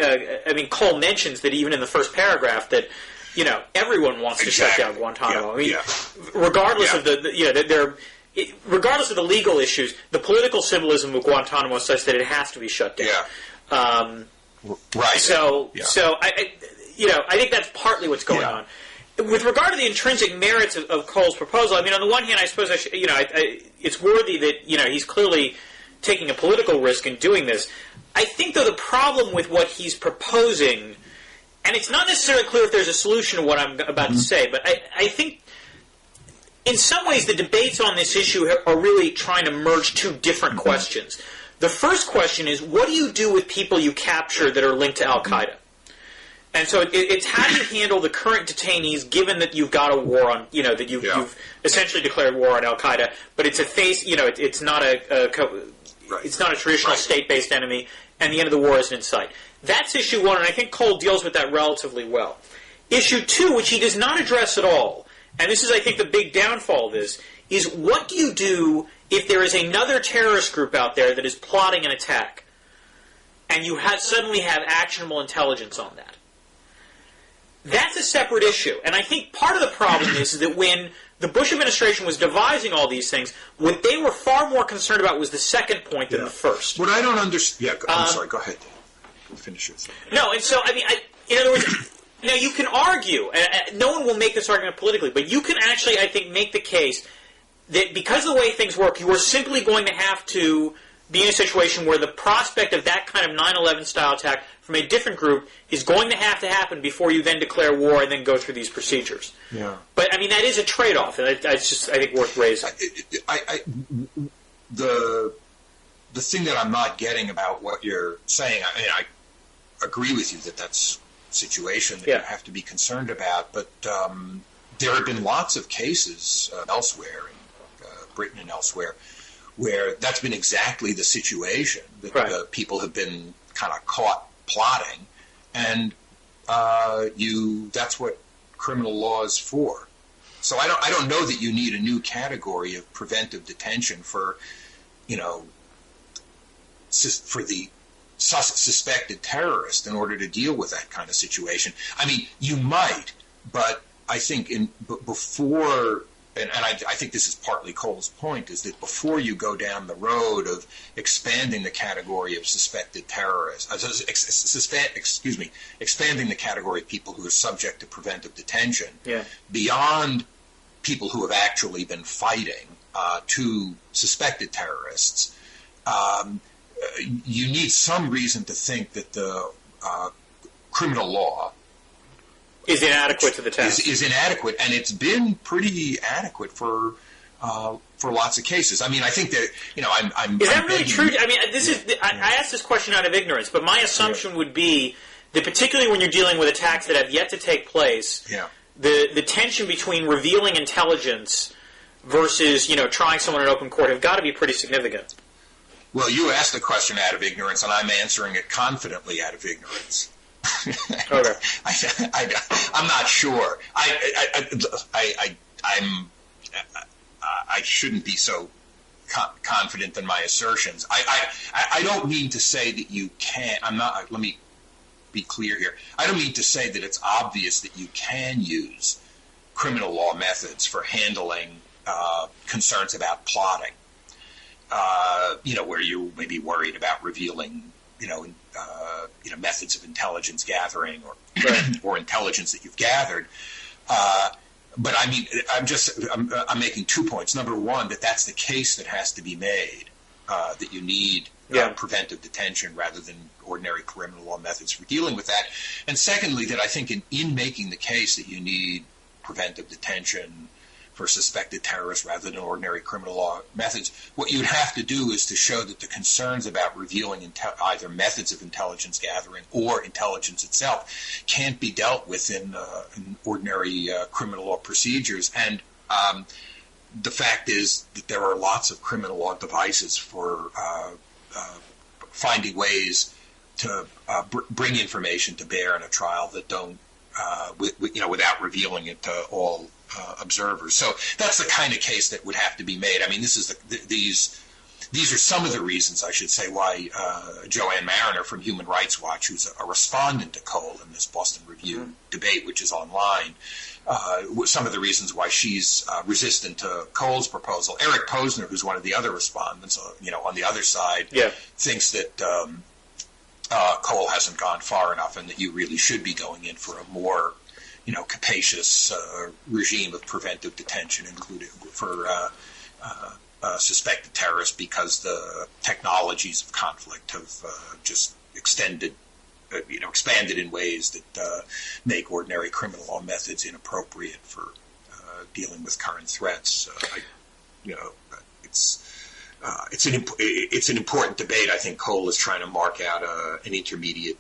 Cole mentions that even in the first paragraph that, everyone wants to shut down Guantanamo. Regardless of regardless of the legal issues, the political symbolism of Guantanamo is such that it has to be shut down. Right. So I think that's partly what's going on. With regard to the intrinsic merits of Cole's proposal, on the one hand, I suppose it's worthy that he's clearly taking a political risk in doing this. I think, though, the problem with what he's proposing, and it's not necessarily clear if there's a solution to what I'm about to say, but I think in some ways the debates on this issue are really trying to merge two different questions. The first question is, what do you do with people you capture that are linked to Al-Qaeda? And so it's how do you handle the current detainees, given that you've got a war on, that you've essentially declared war on Al-Qaeda, but it's it's not it's not a traditional state-based enemy, and the end of the war isn't in sight. That's issue one, and I think Cole deals with that relatively well. Issue two, which he does not address at all, and this is, I think, the big downfall of this, is what do you do if there is another terrorist group out there that is plotting an attack, and you suddenly have actionable intelligence on that? That's a separate issue. And I think part of the problem is that when the Bush administration was devising all these things, what they were far more concerned about was the second point than the first. What I don't understand... I'm sorry, go ahead. Finish it. No, and so, in other words, now you can argue, no one will make this argument politically, but you can actually, I think, make the case that because of the way things work, you are simply going to have to be in a situation where the prospect of that kind of 9/11 style attack from a different group is going to happen before you then declare war and then go through these procedures. Yeah. But that is a trade-off, and it's just, I think, worth raising. The thing that I'm not getting about what you're saying, I agree with you that that's a situation that you have to be concerned about, but there have been lots of cases elsewhere, in Britain and elsewhere, where that's been exactly the situation, that the people have been kind of caught plotting, and that's what criminal law is for. So I don't know that you need a new category of preventive detention for the suspected terrorist in order to deal with that kind of situation. You might, but I think before. And I think this is partly Cole's point, is that before you go down the road of expanding the category of suspected terrorists, expanding the category of people who are subject to preventive detention beyond people who have actually been fighting to suspected terrorists, you need some reason to think that the criminal law is inadequate to the task. Is inadequate, and it's been pretty adequate for lots of cases. I think that I'm. Is that really true? I asked this question out of ignorance, but my assumption would be that particularly when you're dealing with attacks that have yet to take place, the tension between revealing intelligence versus trying someone in open court have got to be pretty significant. Well, you asked the question out of ignorance, and I'm answering it confidently out of ignorance. Okay. I'm not sure. I shouldn't be so confident in my assertions. I don't mean to say that you can't. I'm not. Let me be clear here. I don't mean to say that it's obvious that you can use criminal law methods for handling concerns about plotting. Where you may be worried about revealing, methods of intelligence gathering or intelligence that you've gathered. But I'm making 2 points. Number one, that-that's the case that has to be made, that you need preventive detention rather than ordinary criminal law methods for dealing with that. And secondly, that I think in making the case that you need preventive detention for suspected terrorists rather than ordinary criminal law methods, what you'd have to do is to show that the concerns about revealing either methods of intelligence gathering or intelligence itself can't be dealt with in ordinary criminal law procedures. And The fact is that there are lots of criminal law devices for finding ways to bring information to bear in a trial that don't, without revealing it to all observers. So that's the kind of case that would have to be made. I mean, these are some of the reasons, I should say, why Joanne Mariner from Human Rights Watch, who's a respondent to Cole in this Boston Review debate, which is online, some of the reasons why she's resistant to Cole's proposal. Eric Posner, who's one of the other respondents, on the other side, thinks that Cole hasn't gone far enough and that you really should be going in for a more, capacious regime of preventive detention, including for suspected terrorists, because the technologies of conflict have just expanded in ways that make ordinary criminal law methods inappropriate for dealing with current threats. It's an important debate. I think Cole is trying to mark out an intermediate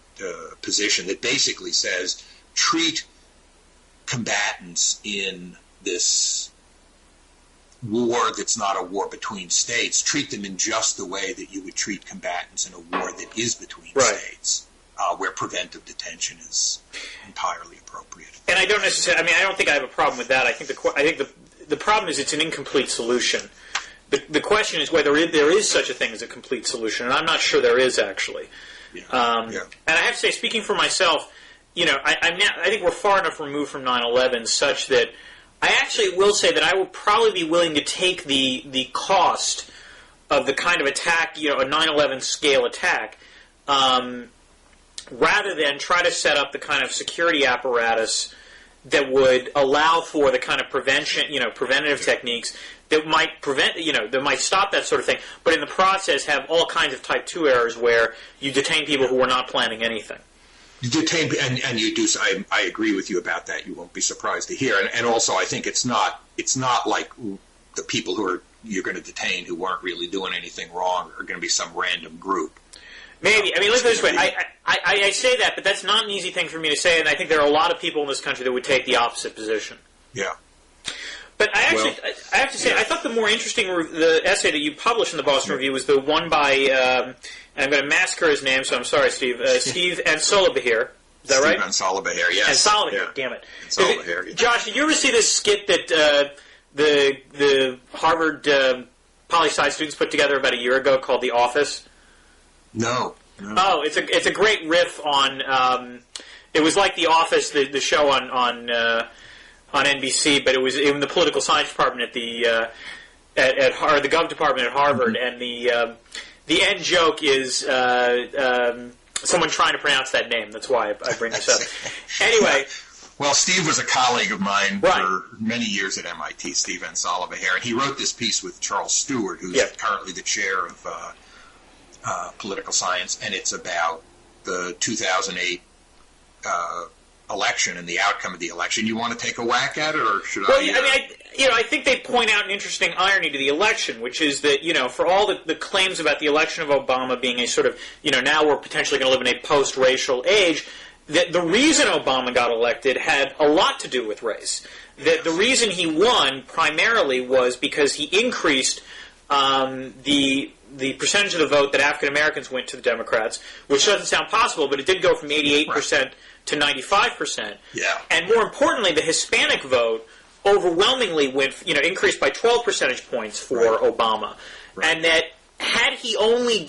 position that basically says treat combatants in this war that's not a war between states, treat them in just the way that you would treat combatants in a war that is between states, where preventive detention is entirely appropriate. And I don't necessarily, I don't think I have a problem with that. I think the problem is it's an incomplete solution. The question is whether there is such a thing as a complete solution, and I'm not sure there is, actually. And I have to say, speaking for myself, I think we're far enough removed from 9/11 such that I actually will say that I would probably be willing to take the cost of the kind of attack, a 9/11 scale attack, rather than try to set up the kind of security apparatus that would allow for the kind of preventative techniques that might prevent, that might stop that sort of thing, but in the process have all kinds of type 2 errors where you detain people who are not planning anything. You detain, and you do. I agree with you about that. You won't be surprised to hear. And also, I think it's not like the people you're going to detain who weren't really doing anything wrong are going to be some random group. Maybe. Let's put it this way. I say that, but that's not an easy thing for me to say, and I think there are a lot of people in this country that would take the opposite position. Yeah. But I have to say, I thought the more interesting the essay that you published in the Boston Review was the one by, and I'm going to massacre his name, so I'm sorry, Steve. Steve Ansolabahir. Is that right? Steve Ansolabahir, yes. Ansolabahir, damn it. Ansolabahir, yeah. Josh, did you ever see this skit that the Harvard poli-sci students put together about a year ago called The Office? No. Oh, it's a great riff on. It was like The Office, the show on NBC, but it was in the political science department at the Gov department at Harvard, and the end joke is someone trying to pronounce that name. That's why I bring this up. Anyway. Well, Steve was a colleague of mine for many years at MIT, Steve Ansolabahir, and he wrote this piece with Charles Stewart, who's currently the chair of political science, and it's about the 2008 election and the outcome of the election. You want to take a whack at it, or should I? I think they point out an interesting irony to the election, which is that, for all the claims about the election of Obama being a sort of, now we're potentially going to live in a post-racial age, that the reason Obama got elected had a lot to do with race. That the reason he won primarily was because he increased the percentage of the vote that African Americans went to the Democrats, which doesn't sound possible, but it did go from 88% to 95%. Yeah. And more importantly, the Hispanic vote overwhelmingly increased by 12 percentage points for Obama. Right. And that had he only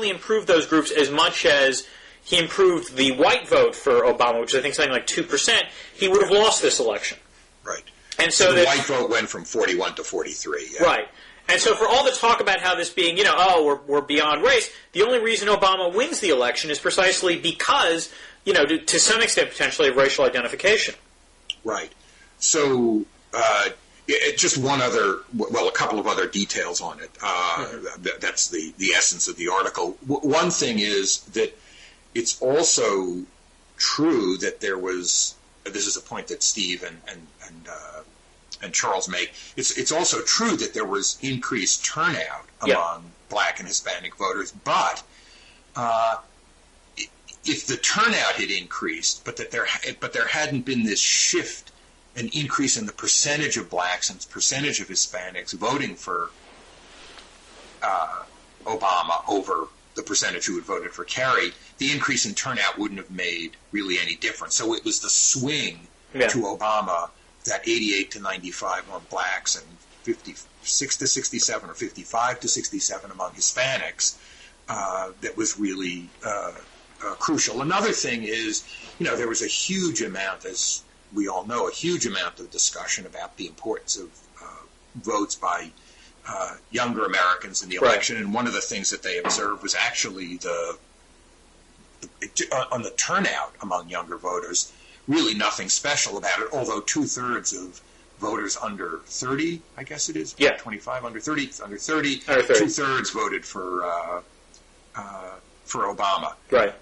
improved those groups as much as he improved the white vote for Obama, which is I think something like 2%, he would have lost this election. Right. And so the white vote went from 41 to 43. Yeah. Right. And so for all the talk about how this being, we're beyond race, the only reason Obama wins the election is precisely because, to some extent, potentially, of racial identification. Right. So, just a couple of other details on it. That's the essence of the article. One thing is that it's also true that there was, this is a point that Steve and Charles make, it's also true that there was increased turnout among black and Hispanic voters, but if the turnout had increased, but there hadn't been this shift an increase in the percentage of blacks and percentage of Hispanics voting for Obama over the percentage who had voted for Kerry, the increase in turnout wouldn't have made really any difference. So it was the swing to Obama, that 88 to 95 among blacks and 56 to 67 or 55 to 67 among Hispanics, that was really crucial. Another thing is, there was a huge amount, as we all know, a huge amount of discussion about the importance of votes by younger Americans in the election, and one of the things that they observed was actually on the turnout among younger voters, really nothing special about it, although 2/3 of voters under 30, I guess it is, 25, under 30, 2/3 voted for Obama. Right.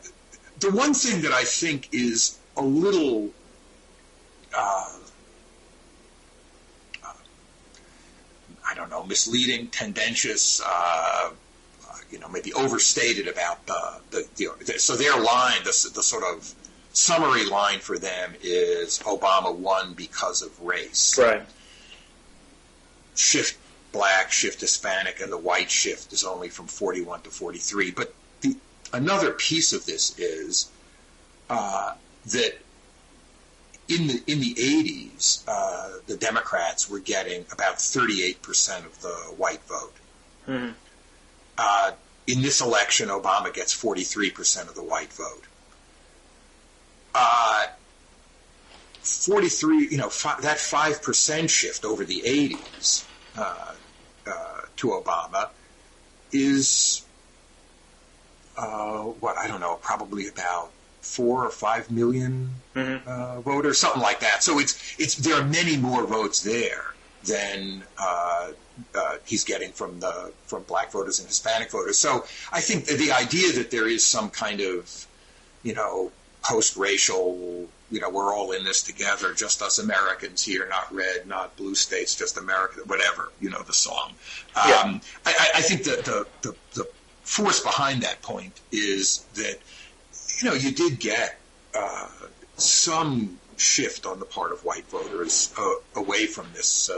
The one thing that I think is a little misleading, tendentious, maybe overstated about so their line, the sort of summary line for them is Obama won because of race. Right. Shift black, shift Hispanic, and the white shift is only from 41 to 43. But another piece of this is that in the 80s, the Democrats were getting about 38% of the white vote. Mm-hmm. In this election, Obama gets 43% of the white vote. 43, that 5% shift over the 80s to Obama is probably about 4 or 5 million voters, something like that. So it's there are many more votes there than he's getting from black voters and Hispanic voters. So I think the idea that there is some kind of post-racial, we're all in this together, just us Americans here, not red, not blue states, just America, whatever, the song. I think that the force behind that point is that, you did get some shift on the part of white voters away from this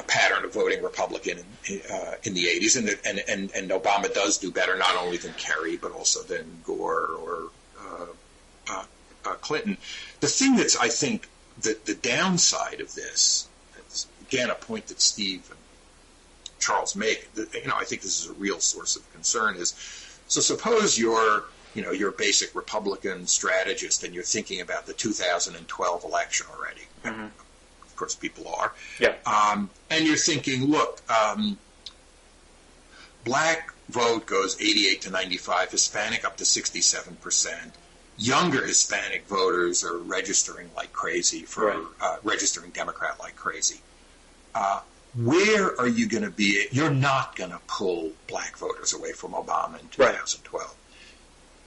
pattern of voting Republican in the 80s, and Obama does do better not only than Kerry but also than Gore or Clinton. The thing that's, I think, the downside of this, again, a point that Steve and Charles make, I think this is a real source of concern, is so suppose you're your basic Republican strategist and you're thinking about the 2012 election already. Mm-hmm. Of course, people are. Yeah. And you're thinking, look, black vote goes 88 to 95, Hispanic up to 67%. Younger Hispanic voters are registering like crazy registering Democrat like crazy. Where are you going to be? You're not going to pull black voters away from Obama in 2012.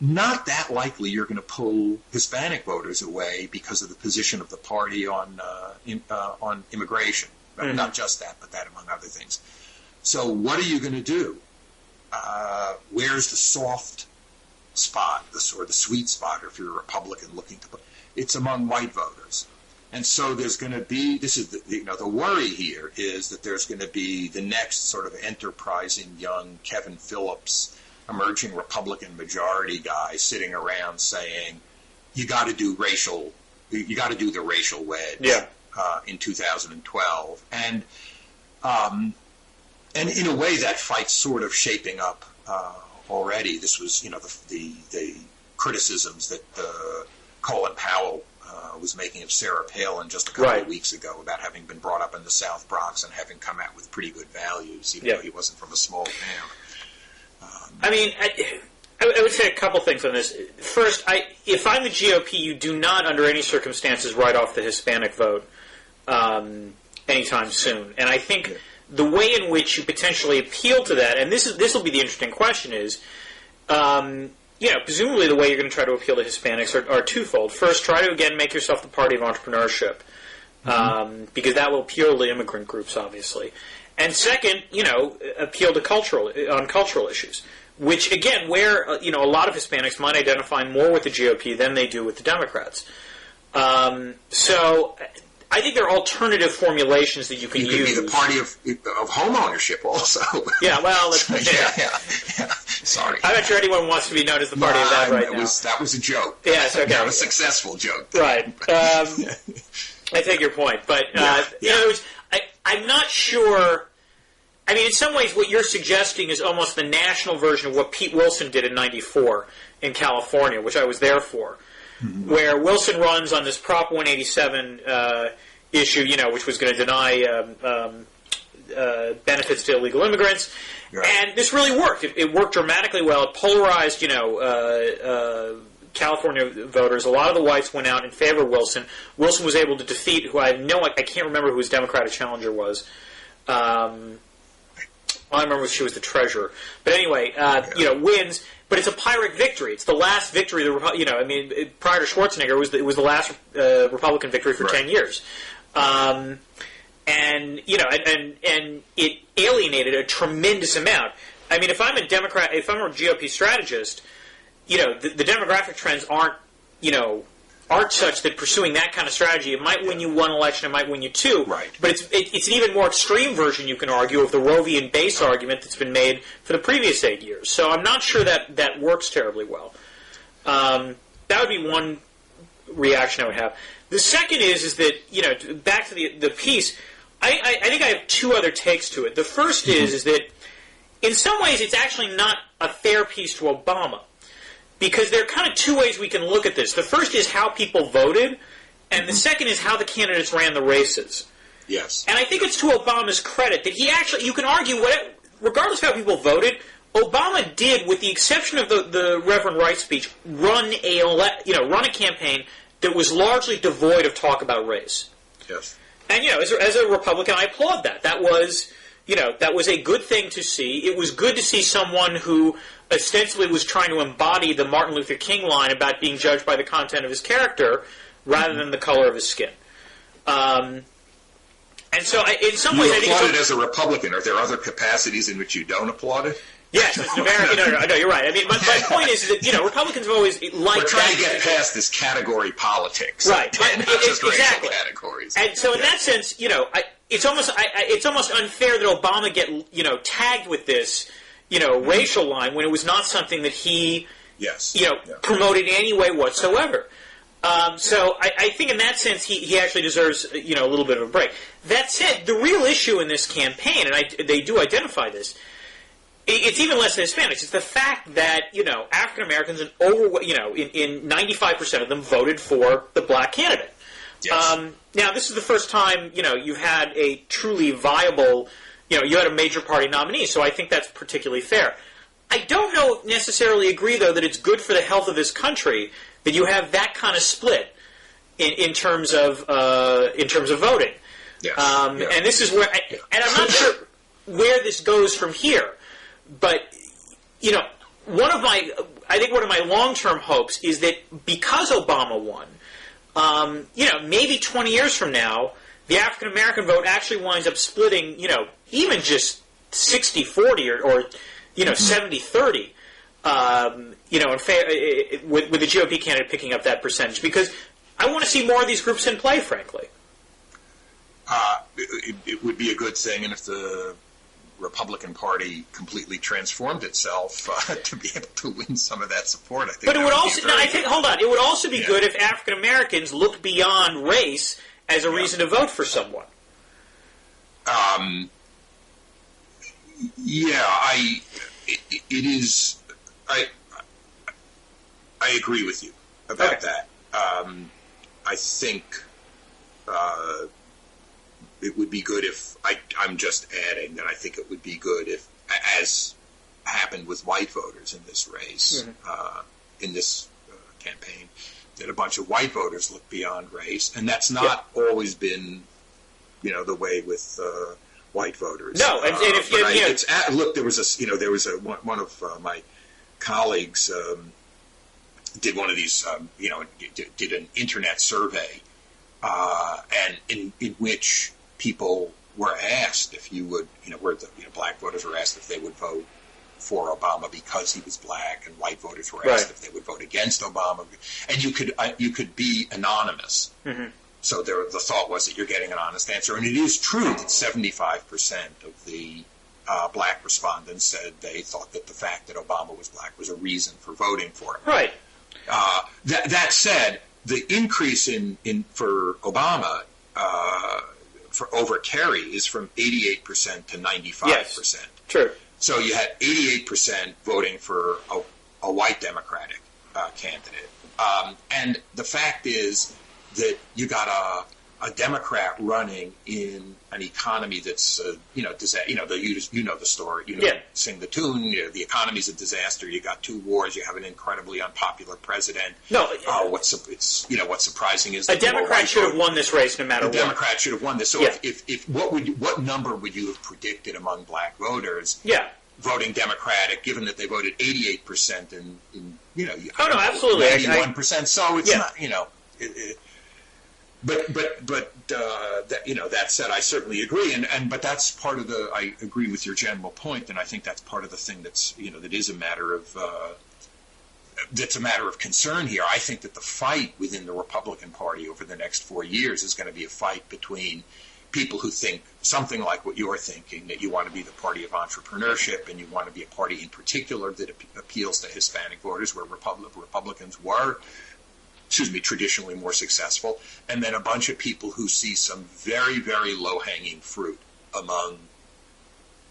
Not that likely you're going to pull Hispanic voters away because of the position of the party on immigration. Mm-hmm. Not just that, but that among other things. So what are you going to do? Where's the soft spot, the sweet spot, or if you're a Republican looking to put? It's among white voters. And so there's going to be, this is the worry here is that there's going to be the next sort of enterprising young Kevin Phillips, emerging Republican majority guy sitting around saying, you got to do the racial wedge in 2012. And in a way that fight's sort of shaping up already. This was, the criticisms that Colin Powell was making of Sarah Palin just a couple of weeks ago about having been brought up in the South Bronx and having come out with pretty good values, even though he wasn't from a small town. I would say a couple things on this. First, if I'm the GOP, you do not, under any circumstances, write off the Hispanic vote anytime soon. And I think the way in which you potentially appeal to that, and this will be the interesting question, is, presumably the way you're going to try to appeal to Hispanics are twofold. First, try to, again, make yourself the party of entrepreneurship, because that will appeal to immigrant groups, obviously. And second, appeal to cultural issues, which, again, where, a lot of Hispanics might identify more with the GOP than they do with the Democrats. So I think there are alternative formulations that you can use. You could be the party of home ownership also. Yeah, well, yeah. Sorry. I'm not sure anyone wants to be known as the party of that right now. That was a joke. Yes, okay. Not a successful joke. Right. I take your point, but you know, I'm not sure. I mean, in some ways, what you're suggesting is almost the national version of what Pete Wilson did in '94 in California, which I was there for, where Wilson runs on this Prop 187 issue, you know, which was going to deny benefits to illegal immigrants, and this really worked. It worked dramatically well. It polarized, you know, California voters. A lot of the whites went out in favor of Wilson. Wilson was able to defeat, who I can't remember who his Democratic challenger was. I remember she was the treasurer. But anyway, you know, wins. But it's a Pyrrhic victory. It's the last victory. You know, I mean, prior to Schwarzenegger, it was the last Republican victory for 10 years. And you know, and it alienated a tremendous amount. I mean, if I'm a Democrat, if I'm a GOP strategist, you know, the demographic trends aren't such that pursuing that kind of strategy, it might win you one election, it might win you two. Right. But it's an even more extreme version, you can argue, of the Rovian base argument that's been made for the previous 8 years. So I'm not sure that works terribly well. That would be one reaction I would have. The second is that, you know, back to the piece, I think I have two other takes to it. The first is that in some ways it's actually not a fair piece to Obama. Because there are kind of two ways we can look at this. The first is how people voted, and the second is how the candidates ran the races. Yes. And I think it's to Obama's credit that he actually, you can argue, regardless of how people voted, Obama did, with the exception of the Reverend Wright speech, run a campaign that was largely devoid of talk about race. Yes. And, you know, as a Republican, I applaud that. That was a good thing to see. It was good to see someone who ostensibly was trying to embody the Martin Luther King line about being judged by the content of his character rather than the color of his skin. And so, in some ways, I think... You applaud it as a Republican. Are there other capacities in which you don't applaud it? Yes, as an American. No, you're right. I mean, my point is that, you know, Republicans have always liked We're trying to get past this category politics. Right. Not just exactly. racial categories. And so, in that sense, you know, it's almost unfair that Obama get, you know, tagged with this, you know, racial line when it was not something that he, promoted in any way whatsoever. So I think in that sense he actually deserves, you know, a little bit of a break. That said, the real issue in this campaign, and they do identify this, it's even less than Hispanics. It's the fact that, you know, African Americans, in 95% of them voted for the black candidate. Yes. Now, this is the first time, you know, you've had a truly viable, you know, you had a major party nominee, so I think that's particularly fair. I don't necessarily agree, though, that it's good for the health of this country that you have that kind of split in terms of voting. Yes. And this is where, and I'm not sure where this goes from here, but you know, I think one of my long-term hopes is that because Obama won, you know, maybe 20 years from now, the African-American vote actually winds up splitting, you know, even just 60-40 or you know, 70-30, you know, with the GOP candidate picking up that percentage. Because I want to see more of these groups in play, frankly. It would be a good thing, and if the Republican Party completely transformed itself to be able to win some of that support, I think. But it would also, hold on, it would also be good if African Americans looked beyond race as a reason to vote for someone. It is. I agree with you about that. I think it would be good if I'm just adding that I think it would be good if, as happened with white voters in this race, in this campaign, that a bunch of white voters look beyond race, and that's not always been, you know, the way with white voters. No, and if look, there was one of my colleagues did one of these, did an internet survey, and in which people were asked if you would, where the black voters were asked if they would vote for Obama because he was black, and white voters were asked if they would vote against Obama. And you could be anonymous. Mm-hmm. So the thought was that you're getting an honest answer. And it is true that 75% of the black respondents said they thought that the fact that Obama was black was a reason for voting for him. Right. That said, the increase in for Obama for over Kerry is from 88% to 95%. Yes, true. So you had 88% voting for a white Democratic candidate. And the fact is that you got a Democrat running in an economy that's, you know the story, sing the tune, the economy's a disaster, you got 2 wars, you have an incredibly unpopular president. No, what's surprising is a Democrat should have won this race no matter what. A Democrat should have won this. So if what number would you have predicted among black voters? Yeah. Voting Democratic, given that they voted 88% in absolutely, 91%. So it's not, that said, I certainly agree, but that's part of I agree with your general point, and I think that's part of the thing that's that is a matter of that's a matter of concern here. I think that the fight within the Republican Party over the next 4 years is going to be a fight between people who think something like what you're thinking, that you want to be the party of entrepreneurship and you want to be a party in particular that appeals to Hispanic voters, where Republicans were traditionally more successful, and then a bunch of people who see some very, very low-hanging fruit among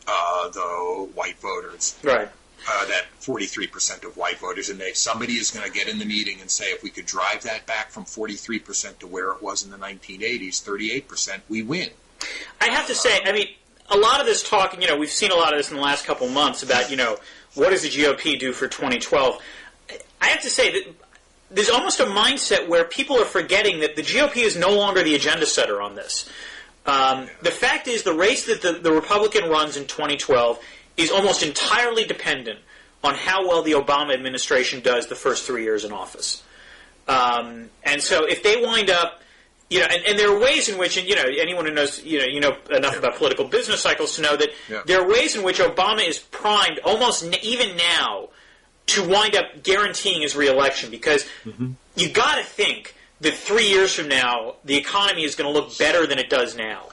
the white voters. Right. That 43% of white voters, and somebody is going to get in the meeting and say, if we could drive that back from 43% to where it was in the 1980s, 38%, we win. I have to say, a lot of this talk, we've seen a lot of this in the last couple of months about, what does the GOP do for 2012? I have to say that there's almost a mindset where people are forgetting that the GOP is no longer the agenda setter on this. The fact is, the race that the Republican runs in 2012 is almost entirely dependent on how well the Obama administration does the first 3 years in office. And so if they wind up, and there are ways in which, and anyone who knows, enough about political business cycles to know that there are ways in which Obama is primed almost even now to wind up guaranteeing his reelection, because you got to think that 3 years from now the economy is going to look better than it does now.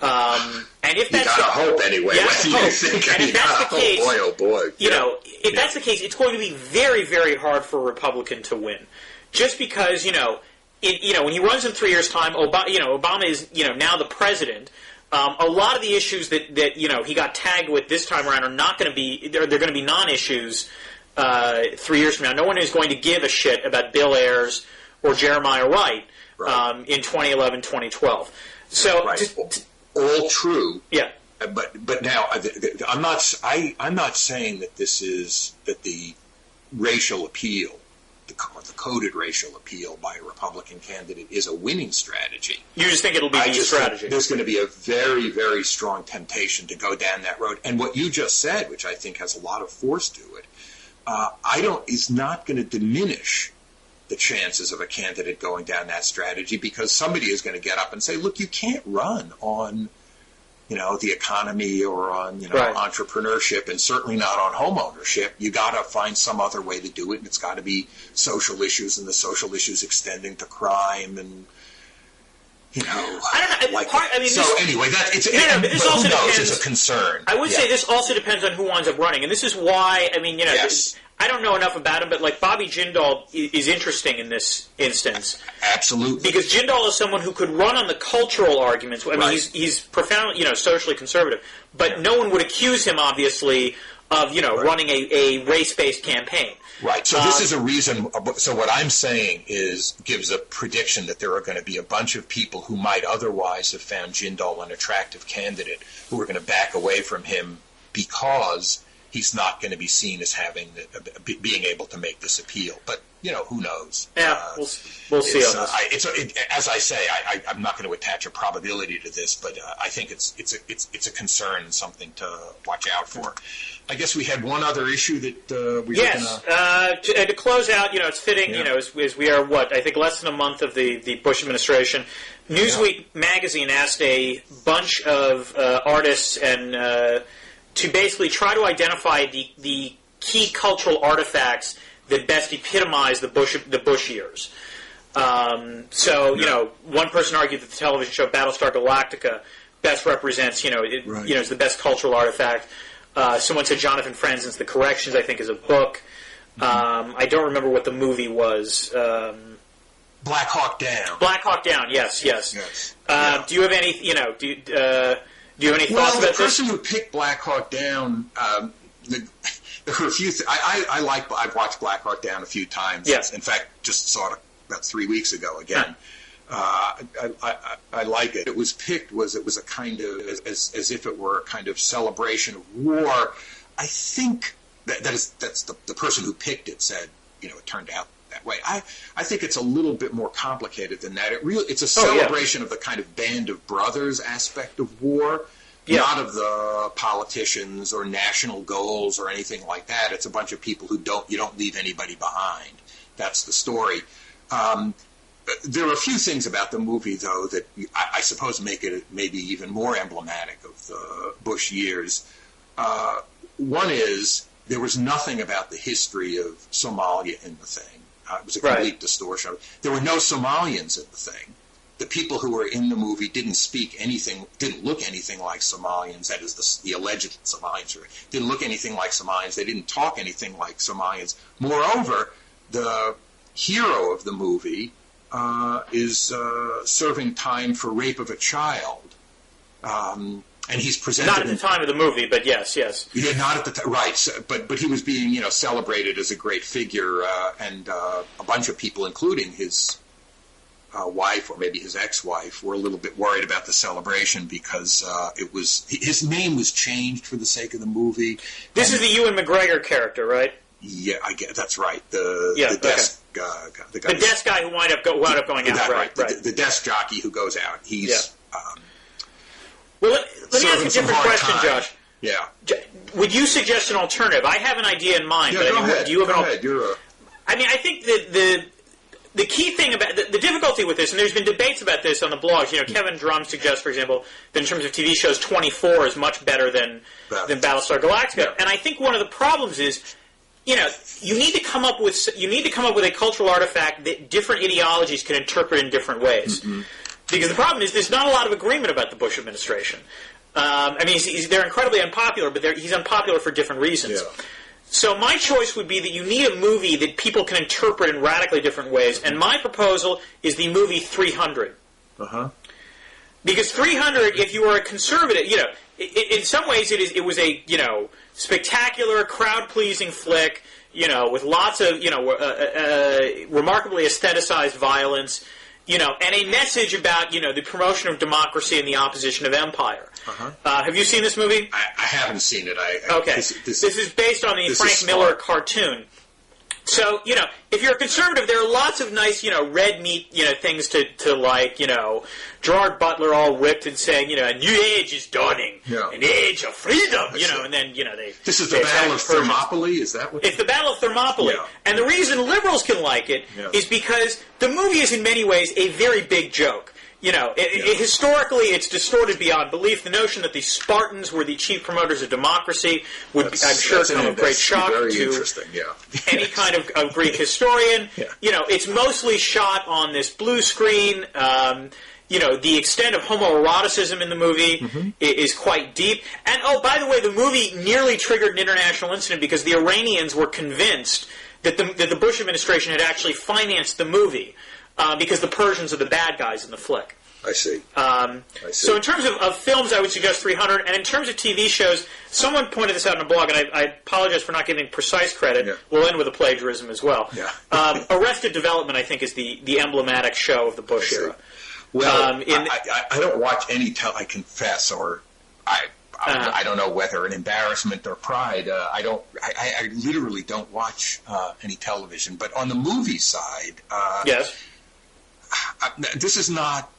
And if that's you gotta hope anyway. And if that's the case, oh boy. If that's the case, it's going to be very, very hard for a Republican to win, just because when he runs in 3 years' time, Obama is now the president. A lot of the issues that he got tagged with this time around are not going to be. They're going to be non-issues 3 years from now. No one is going to give a shit about Bill Ayers or Jeremiah Wright in 2011, 2012. So. Right. All true. Yeah. But now I'm not saying that that the racial appeal, the coded racial appeal by a Republican candidate is a winning strategy. You just think it'll be the strategy. There's going to be a very, very strong temptation to go down that road. And what you just said, which I think has a lot of force to it, is not going to diminish the chances of a candidate going down that strategy, because somebody is going to get up and say, look, you can't run on, the economy or on, entrepreneurship, and certainly not on home ownership. You got to find some other way to do it, and it's got to be social issues, and the social issues extending to crime and, I don't know. Anyway, it's a concern. I would say this also depends on who winds up running, and this is why, yes. I don't know enough about him, but Bobby Jindal is interesting in this instance. Absolutely. Because Jindal is someone who could run on the cultural arguments. He's profoundly, socially conservative, but no one would accuse him, obviously, of, running a race-based campaign. Right. So this is a reason. So what I'm saying gives a prediction that there are going to be a bunch of people who might otherwise have found Jindal an attractive candidate who are going to back away from him because he's not going to be seen as being able to make this appeal. But who knows? Yeah, we'll see on this. As I say, I'm not going to attach a probability to this, but I think it's a concern and something to watch out for. I guess we had one other issue that we were to close out. It's fitting. As we are I think less than a month of the Bush administration. Newsweek magazine asked a bunch of artists and to basically try to identify the key cultural artifacts that best epitomize the Bush years. One person argued that the television show Battlestar Galactica best represents, is the best cultural artifact. Someone said Jonathan Franzen's The Corrections, I think, is a book. I don't remember what the movie was. Black Hawk Down. Black Hawk Down, yes. Do you have any, do you have any thoughts about this? Well, the person who picked Black Hawk Down, there were a few I've watched Black Hawk Down a few times. Yes. In fact, just saw it about 3 weeks ago again. I like it. It was picked it was a kind of as if it were a kind of celebration of war. I think that's the person who picked it said it turned out that way. I think it's a little bit more complicated than that. It's a celebration of the kind of band of brothers aspect of war. Not of the politicians or national goals or anything like that. It's a bunch of people who you don't leave anybody behind. That's the story. There are a few things about the movie, though, that I suppose make it maybe even more emblematic of the Bush years. One is there was nothing about the history of Somalia in the thing. It was a complete distortion. There were no Somalians in the thing. The people who were in the movie didn't look anything like Somalians. That is, the alleged Somalians didn't look anything like Somalians. They didn't talk anything like Somalians. Moreover, the hero of the movie is serving time for rape of a child, and he's presented not at the time of the movie, but yes. Yeah, not at the time, right? So, but he was being celebrated as a great figure, and a bunch of people, including his wife or maybe his ex-wife, were a little bit worried about the celebration because his name was changed for the sake of the movie. This is the Ewan McGregor character, right? Yeah, I guess that's right. The desk guy who wound up going out. Right. The desk jockey who goes out. He's. Well, let me ask a different question, Josh. Yeah. Would you suggest an alternative? I have an idea in mind. Yeah, go ahead. Do you have go ahead. I think the key thing about the difficulty with this, and there's been debates about this on the blogs. Kevin Drum suggests, for example, that in terms of TV shows, 24 is much better than Battlestar Galactica. Yeah. And I think one of the problems is, you need to come up with a cultural artifact that different ideologies can interpret in different ways. Mm-hmm. Because the problem is there's not a lot of agreement about the Bush administration. They're incredibly unpopular, but he's unpopular for different reasons. Yeah. So my choice would be that you need a movie that people can interpret in radically different ways, and my proposal is the movie 300. Uh-huh. Because 300, if you are a conservative, in some ways it was a spectacular, crowd-pleasing flick, with lots of remarkably aestheticized violence. And a message about, the promotion of democracy and the opposition of empire. Uh-huh. Have you seen this movie? I haven't seen it. Okay. This is based on the Frank Miller cartoon. So, if you're a conservative, there are lots of nice, red meat, things to like, Gerard Butler all ripped and saying, a new age is dawning, an age of freedom, and then, This is the Battle of Thermopylae, is that what? It's the Battle of Thermopylae. Yeah. And the reason liberals can like it is because the movie is in many ways a very big joke. Historically, it's distorted beyond belief. The notion that the Spartans were the chief promoters of democracy would, I'm sure, come of great shock to any kind of Greek historian. Yeah. It's mostly shot on this blue screen. The extent of homoeroticism in the movie is quite deep. And, by the way, the movie nearly triggered an international incident because the Iranians were convinced that the Bush administration had actually financed the movie. Because the Persians are the bad guys in the flick. I see. So in terms of films, I would suggest 300. And in terms of TV shows, someone pointed this out in a blog, and I apologize for not giving precise credit. Yeah. We'll end with a plagiarism as well. Yeah. Arrested Development, I think, is the emblematic show of the Bush era. Well, I don't watch any I confess, or I don't know whether an embarrassment or pride. I literally don't watch any television. But on the movie side, yes. This is not.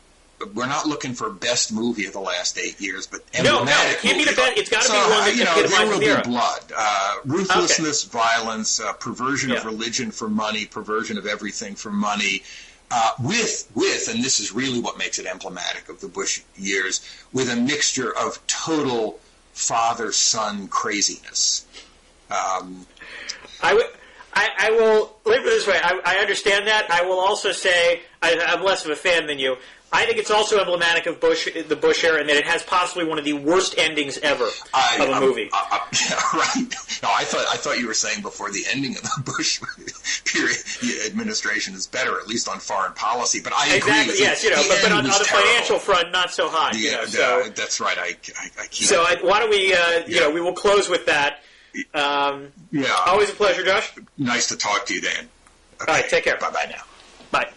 We're not looking for best movie of the last 8 years, but no, it can't be the best. It's got to be one that there will be blood, ruthlessness, violence, perversion of religion for money, perversion of everything for money. With, and this is really what makes it emblematic of the Bush years, with a mixture of total father-son craziness. I will leave it this way. I understand that. I will also say I'm less of a fan than you. I think it's also emblematic of the Bush era, in that it has possibly one of the worst endings ever of a movie. Yeah, right. No, I thought you were saying before the ending of the Bush period, the administration is better, at least on foreign policy. But I agree. Exactly. Yes, but on the financial front, not so high. Yeah, that's right. I keep. So why don't we? We will close with that. Yeah. Always a pleasure, Josh. Nice to talk to you, Dan. Okay. All right. Take care. Bye now. Bye.